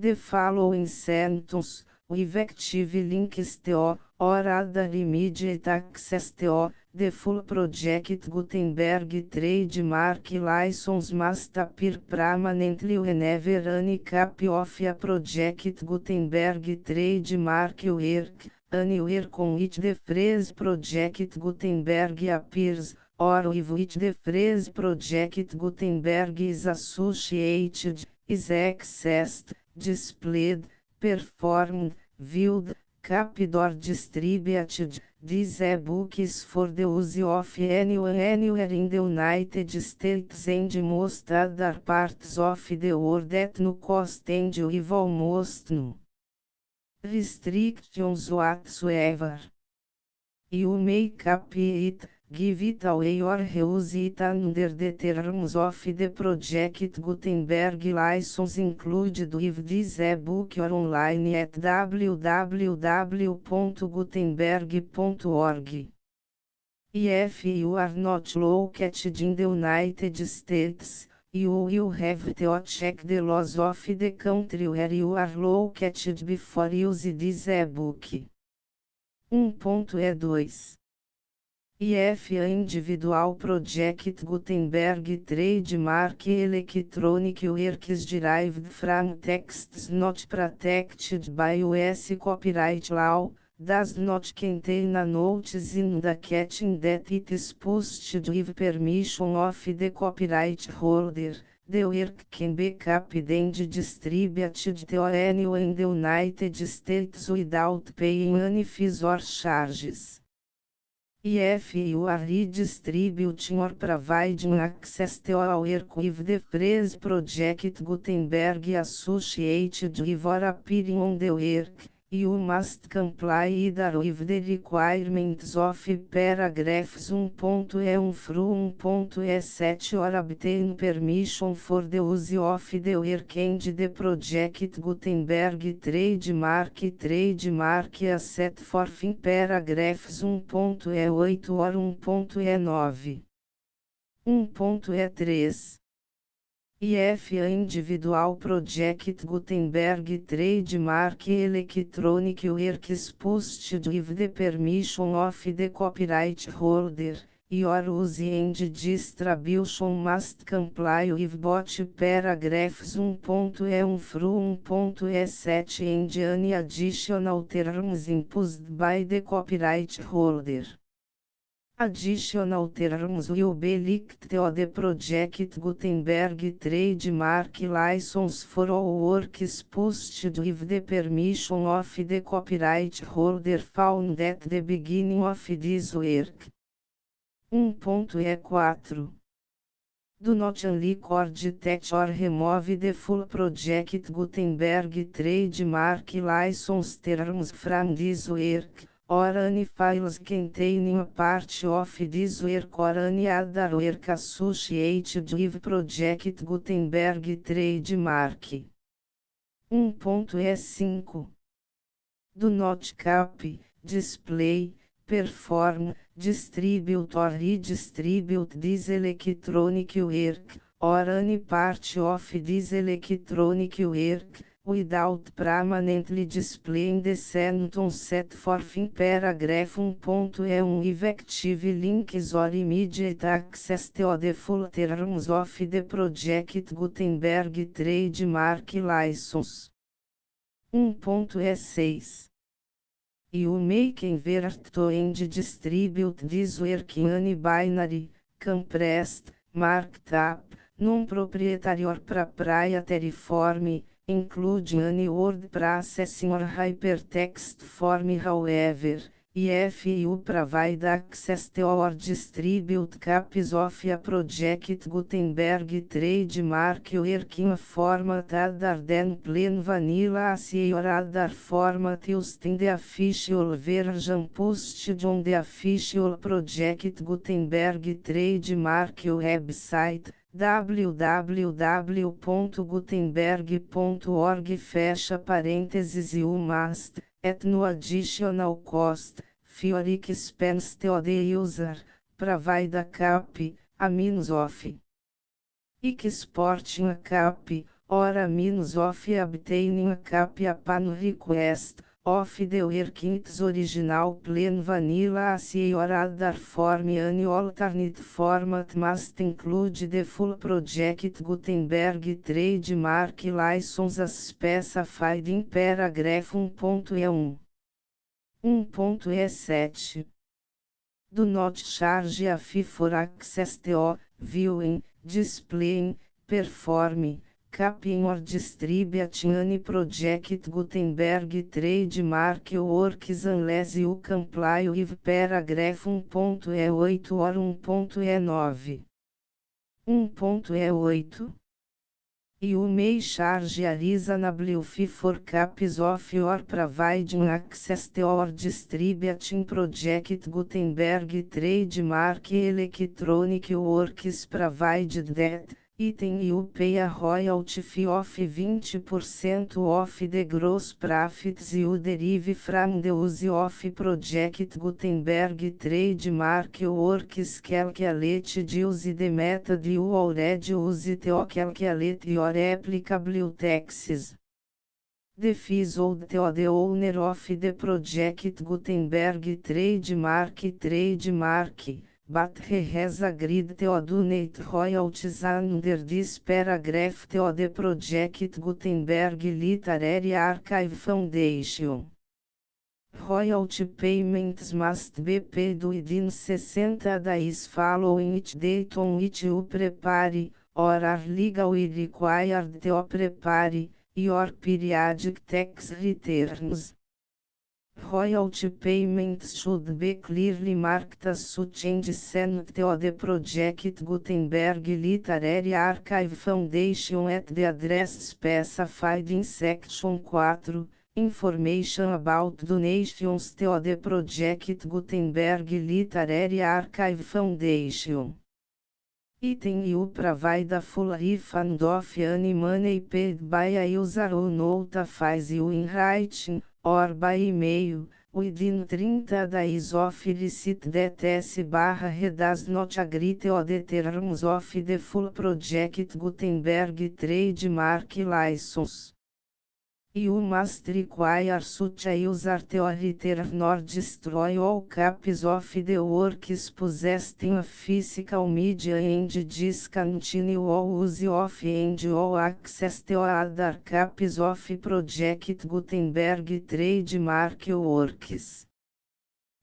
The following sentence, with active links to, or other immediate access to, the full project Gutenberg trademark license must appear permanently whenever any copy of a project Gutenberg trademark work, anywhere con which the phrase project Gutenberg appears, or with which the phrase project Gutenberg is associated, is accessed, displayed, performed, viewed, copied or distributed. This e-book is for the use of anyone anywhere in the United States and most other parts of the world at no cost and with almost no restrictions whatsoever. You may copy it, give it away or reuse it under the terms of the project Gutenberg license included with this e-book or online at www.gutenberg.org. If you are not located in the United States, you will have to check the laws of the country where you are located before use this e-book. 1.e2. If a individual project Gutenberg trademark electronic works derived from texts not protected by US copyright law, does not contain a notice indicating that it is posted with permission of the copyright holder, the work can be copied and distributed to anyone in the United States without paying any fees or charges. If you are redistributing or providing access to a work with the phrase project Gutenberg associated with or appearing on the work, you must comply either with the requirements of paragraphs 1.e1 through 1.e7 or obtain permission for the use of the work and the project Gutenberg trademark as set forth in paragraphs 1.e8 or 1.e9. 1.e3. If a individual project Gutenberg trademark electronic works posted with the permission of the copyright holder, your use and distribution must comply with both paragraphs 1.e1 through 1.e7 and any additional terms imposed by the copyright holder. Additional terms will be linked to the project Gutenberg trademark license for all works posted with the permission of the copyright holder found at the beginning of this work. 1.e4. Do not unrecord that or remove the full project Gutenberg trademark license terms from this work, or any files containing a part of this work or any other work associated with project Gutenberg trademark. 1.E5 Do not copy, display, perform, distribute or redistribute this electronic work, or any part of this electronic work, without permanently displaying the sentence set forth in paragraph 1.E1 effective links or immediate access to the full terms of the project Gutenberg trademark license. 1.E6 You may convert to and distribute this work in any binary, compressed, marked up, non-proprietary or proprietary form, including any word processing or hypertext form. However, if you provide access to or distribute copies of a project Gutenberg trademark work in a format other than plain vanilla ASCII or other format used in the official version posted on the official project Gutenberg trademark website, www.gutenberg.org fecha parênteses you must, at no additional cost, for expense to the user, provide a copy, a means of exporting a copy, or a means of obtaining a copy upon request, of the work in its original plain vanilla ASCII or other form. Any alternate format must include the full project Gutenberg trademark license as specified in paragraph 1.E1. 1.E7 Do not charge a fee for access to, viewing, displaying, performing, copying or distributing any project Gutenberg trademark works unless you comply with paragraph 1.E8 or 1.E9. 1.E8 You may charge a reasonable fee for copies of your providing access to or distributing project Gutenberg trademark electronic works provided that, item you pay a royalty fee of 20% of the gross profits you derive from the use of project Gutenberg trademark works calculated use the method you already use to calculate your applicable taxes. The fees owed to the owner of the project Gutenberg trademark, but he has agreed to donate royalties under this paragraph to the project Gutenberg Literary Archive Foundation. Royalty payments must be paid within 60 days following each date on which you prepare, or are legally required to prepare, your periodic tax returns. Royalty payments should be clearly marked as such and sent to the project Gutenberg Literary Archive Foundation at the address specified in Section 4, Information about donations to the project Gutenberg Literary Archive Foundation. Item you provide a full refund of any money paid by a user who notifies you in writing, or by email, within 30 days of receipt that S/he does not agree to the terms of the full project Gutenberg trademark license. You must require such a user to return or destroy all copies of the works possessed in a physical media and discontinue all use of and all access to other copies of project Gutenberg trademark works.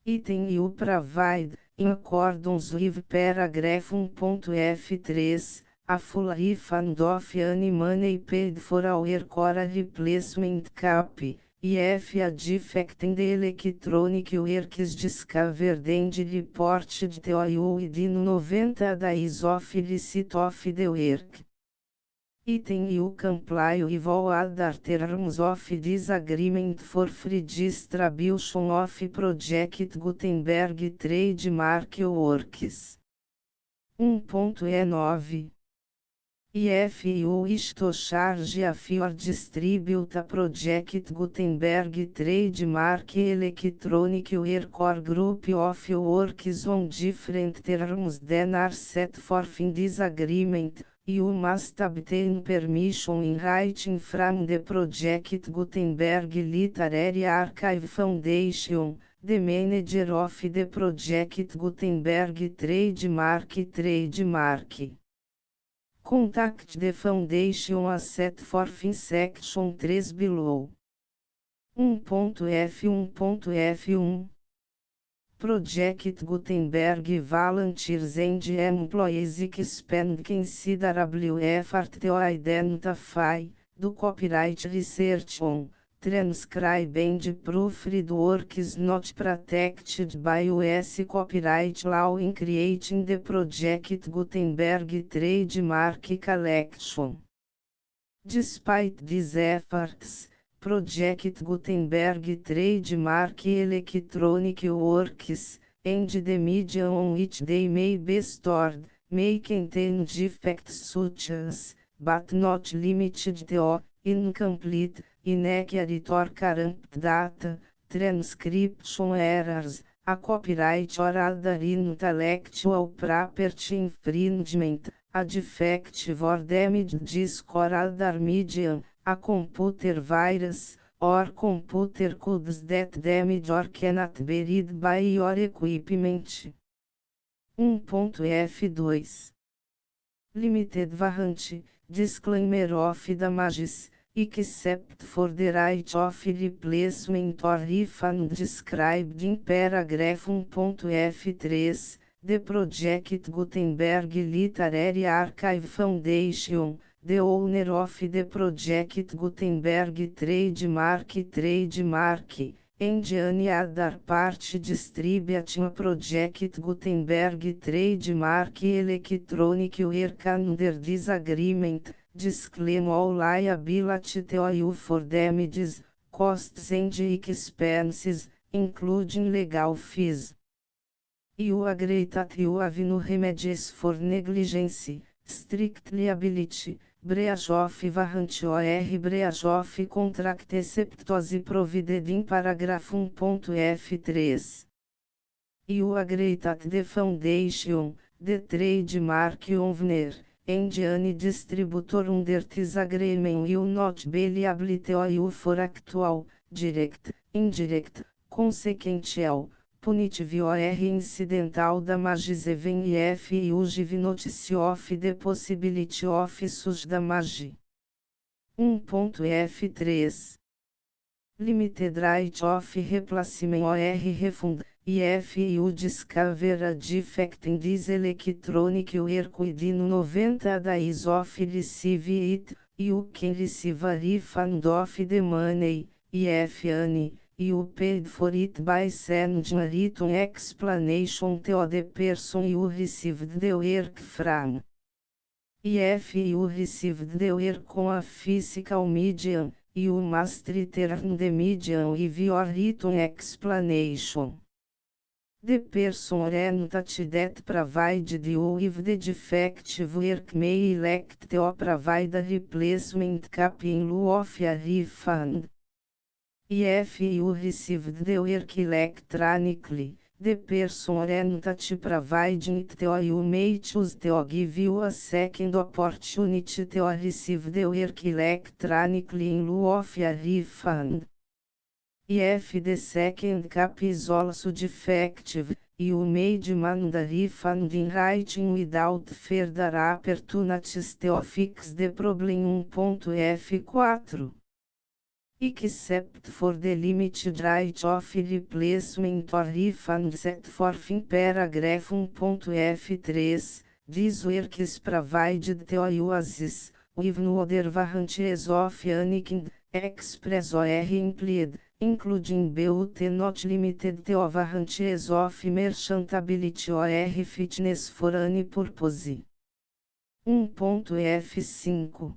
Item you provide, in accordance with paragraph 1.F3, a full refund of any money paid for a work or a replacement copy, if a defect in the electronic works discovered and reported to you within 90 days of receipt of the work. Item you comply with all other terms of this agreement for free distribution of Project Gutenberg trademark works. 1.E9 If you wish to charge a your distribute a Project Gutenberg trademark electronic work or group of works on different terms than are set forth in this agreement, you must obtain permission in writing from the Project Gutenberg Literary Archive Foundation, the manager of the Project Gutenberg trademark. Contact the Foundation as set forth in Section 3 below. 1.F1.F1 Project Gutenberg volunteers and employees expend considerable effort to identify, do copyright research on, transcribe and proofread works not protected by US copyright law in creating the Project Gutenberg trademark collection. Despite these efforts, Project Gutenberg trademark electronic works, and the media on which they may be stored, may contain defects such as, but not limited to, incomplete, inaccurate or corrupt data, transcription errors, a copyright or other intellectual property infringement, a defective or damaged disk or other medium, a computer virus, or computer codes that damage or cannot be read by your equipment. 1.F2 Limited warranty, disclaimer of damages, except for the right of replacement or refund described in paragraph 1.F3, the Project Gutenberg Literary Archive Foundation, the owner of the Project Gutenberg trademark, and any other party distributing a Project Gutenberg trademark electronic work under this agreement, disclaim all liability to you for damages, costs and expenses, including legal fees. You agree that you have no remedies for negligence, strict liability, breach of warranty or breach of contract except as provided in paragraph 1.F3. You agree that the Foundation, the trademark owner, and any distributor under this agreement will not be liable to you for actual, direct, indirect, consequential, punitive or incidental damages even if you give notice of the possibility of such damage. 1.F3 Limited right of replacement or refund, if you discover a defect in this electronic work within 90 days of receive it, you can receive a refund of the money, if any. You paid for it by sending a written explanation to the person you received the work from. If you received the work on a physical medium, you must return the medium with your written explanation. The person or entity that provided you with the defective work may elect to provide a replacement copy in lieu of a refund. If you received the work electronically, the person or entity providing it to you may choose to give you a second opportunity to receive the work electronically in lieu of a refund. If the second copy is also defective, you may demand a refund in writing without further opportunities to fix the problem. 1.F4 Except for the limited right of replacement or refund set forth in paragraph 1.F3, this work is provided to you as is, with no other warranties of any kind, express or implied, including but not limited to warranties of merchantability or fitness for any purpose. 1.F5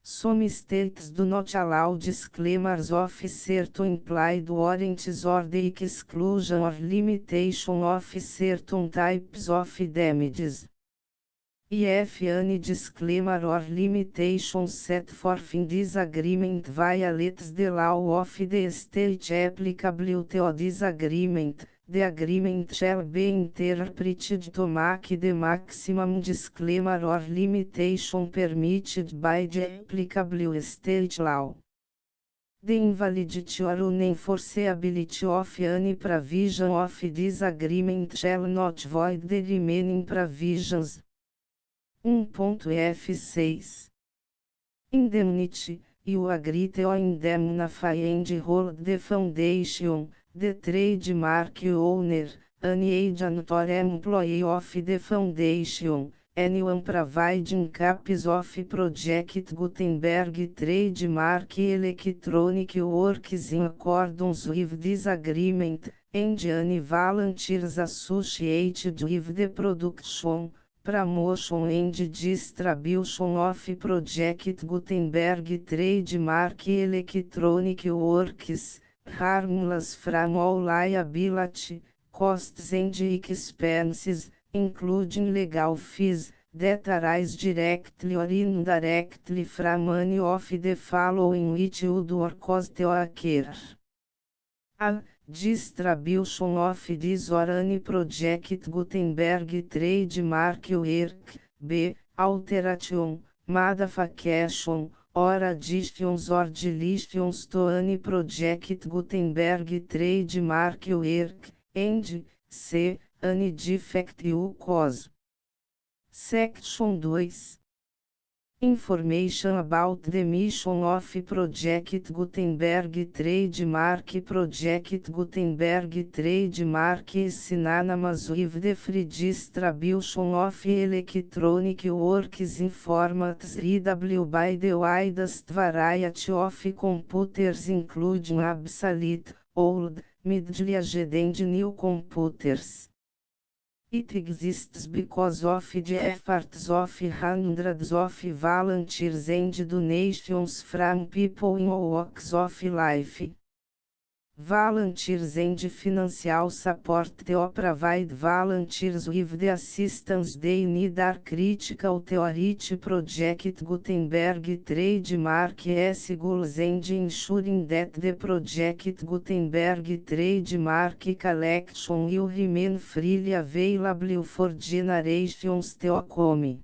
Some states do not allow disclaimers of certain implied warranties or the exclusion or limitation of certain types of damages. If any disclaimer or limitation set forth in this agreement violates the law of the state applicable to this agreement, the agreement shall be interpreted to make the maximum disclaimer or limitation permitted by the applicable state law. The invalidity or unenforceability of any provision of this agreement shall not void the remaining provisions. 1.F6 Indemnity, you agree to indemnify and hold the foundation, the trademark owner, any agent or employee of the foundation, anyone providing copies of Project Gutenberg trademark electronic works in accordance with this agreement, and any volunteers associated with the production, promotion and distribution of Project Gutenberg trademark electronic works, harmless from all liability, costs and expenses, including legal fees, that arise directly or indirectly from any of the following which would or cause to occur. A. Distribution of this or any Project Gutenberg trademark work. B. Alteration, modification, or additions or deletions to any Project Gutenberg trademark work, and C. Any defect you cause. Section 2. Information about the mission of Project Gutenberg trademark. Project Gutenberg trademark is synonymous with the free distribution of electronic works in formats readable by the widest variety of computers, including obsolete, old, middle-aged and new computers. It exists because of the efforts of hundreds of volunteers and donations from people in all walks of life. Volunteers and financial support to provide volunteers with the assistance they need are critical to reach Project Gutenberg trademark goals and ensuring that the Project Gutenberg trademark collection will remain freely available for generations to come.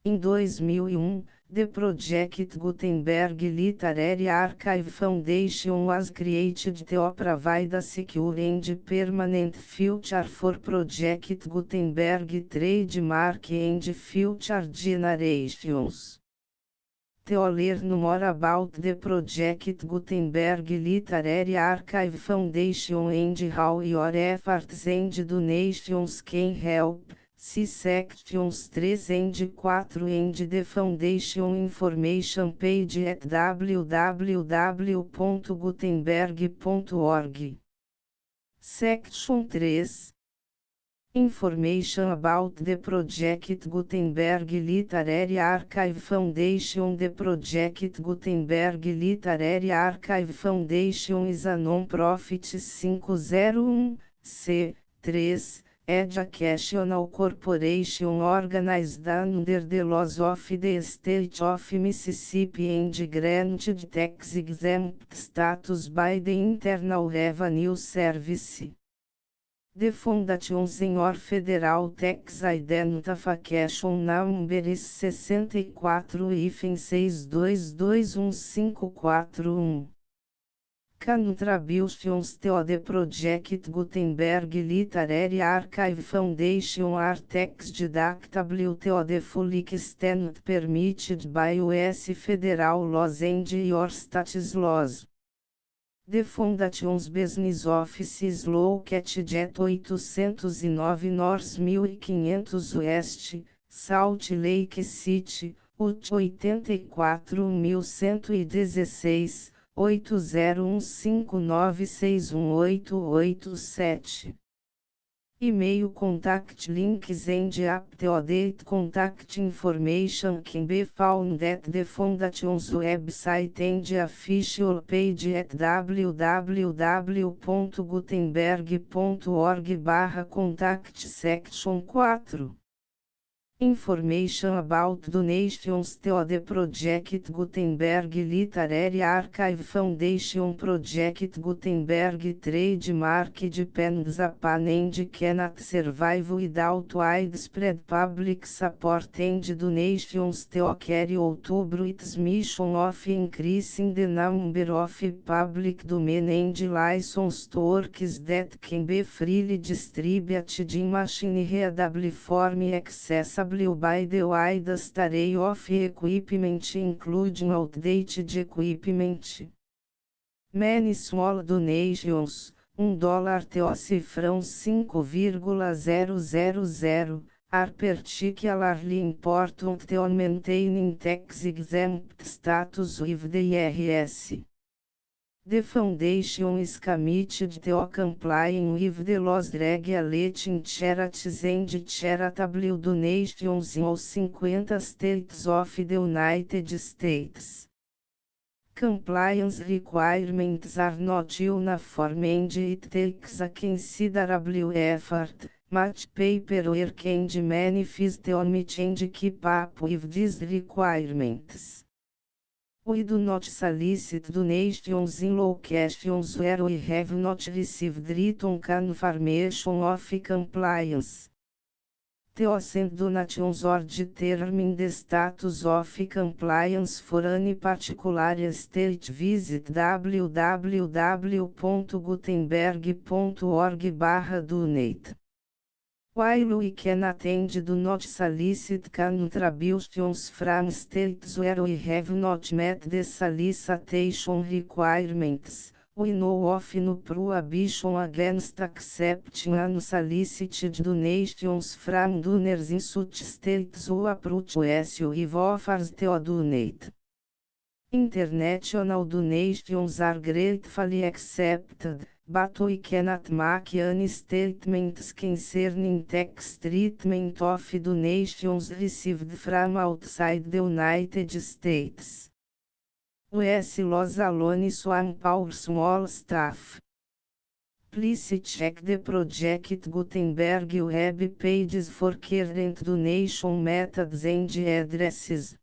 Em 2001, the Project Gutenberg Literary Archive Foundation was created to provide a secure and permanent future for Project Gutenberg trademark and future generations. To learn more about the Project Gutenberg Literary Archive Foundation and how your efforts and donations can help, see sections 3 and 4 and the Foundation information page at www.gutenberg.org. Section 3. Information about the Project Gutenberg Literary Archive Foundation. The Project Gutenberg Literary Archive Foundation is a non-profit 501(c)(3) educational corporation organized under the laws of the State of Mississippi and granted tax-exempt status by the Internal Revenue Service. The Foundation Senior Federal Tax Identification Number is 64-6221541. Contributions to the Project Gutenberg Literary Archive Foundation are tax deductible to the full extent permitted by U.S. federal laws and your state's laws. The Foundation's business office is located at 809 North 1500 West, Salt Lake City, UT 84.116, 8015961887. E-mail contact links and update contact information can be found at the Foundation's website and official page at www.gutenberg.org/contact section 4. Information about donations to the Project Gutenberg Literary Archive Foundation. Project Gutenberg trademark depends upon and cannot survive without widespread public support and donations to carry out its mission of increasing the number of public domain and licensed works that can be freely distributed in machine-readable form accessible by the widest array of equipment including outdated equipment. Many small donations, $1 to cifrão 5,000, are particularly important to maintaining tax-exempt status with the IRS. The foundation is committed to complying with the laws regulating charities and charitable donations in all 50 states of the United States. Compliance requirements are not uniform and it takes a considerable effort, much paperwork and manifest to meet and keep up with these requirements. We do not solicit donations in locations where we have not received written confirmation of compliance. To send donations or determine the status of compliance for any particular state, visit www.gutenberg.org/donate. While we can attend do not solicit contributions from states where we have not met the solicitation requirements, we know of no prohibition against accepting unsolicited donations from donors in such states who approach us with offers to donate. International donations are gratefully accepted, but we cannot make any statements concerning tax treatment of donations received from outside the United States. US laws alone swamp our small staff. Please check the Project Gutenberg web pages for current donation methods and addresses.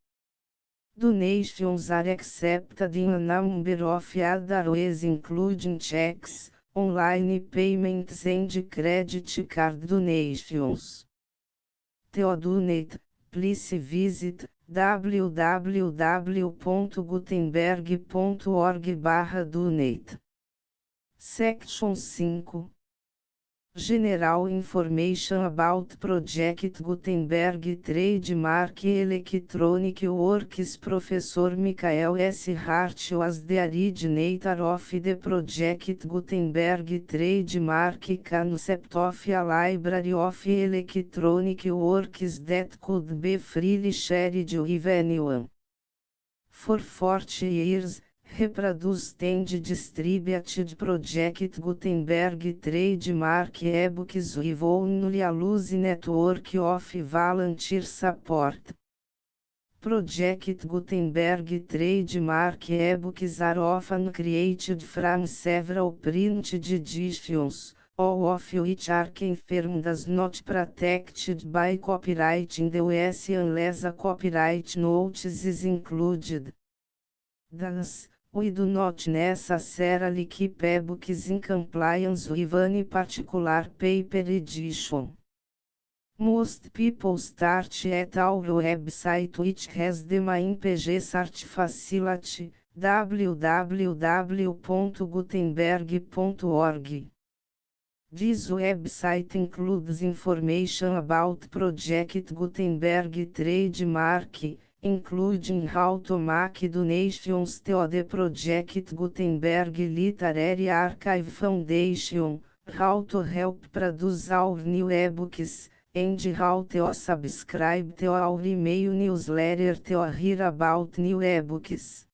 Donations are accepted in a number of other ways including checks, online payments and credit card donations. To donate, please visit www.gutenberg.org/donate. Section 5. General Information about Project Gutenberg Trademark Electronic Works. Professor Michael S. Hart was the originator of the Project Gutenberg Trademark concept of a library of electronic works that could be freely shared with anyone. For 40 years, reproduced and distributed Project Gutenberg trademark ebooks with only a loose network of volunteer support. Project Gutenberg trademark ebooks are often created from several printed editions, all of which are confirmed as not protected by copyright in the US unless a copyright notice is included. Thus, we do not necessarily keep ebooks in compliance with any particular paper edition. Most people start at our website, which has the main page search facility, www.gutenberg.org. This website includes information about Project Gutenberg trademark, including how to make donations to the Project Gutenberg Literary Archive Foundation, how to help produce our new ebooks, And how to subscribe to our email newsletter to hear about new ebooks.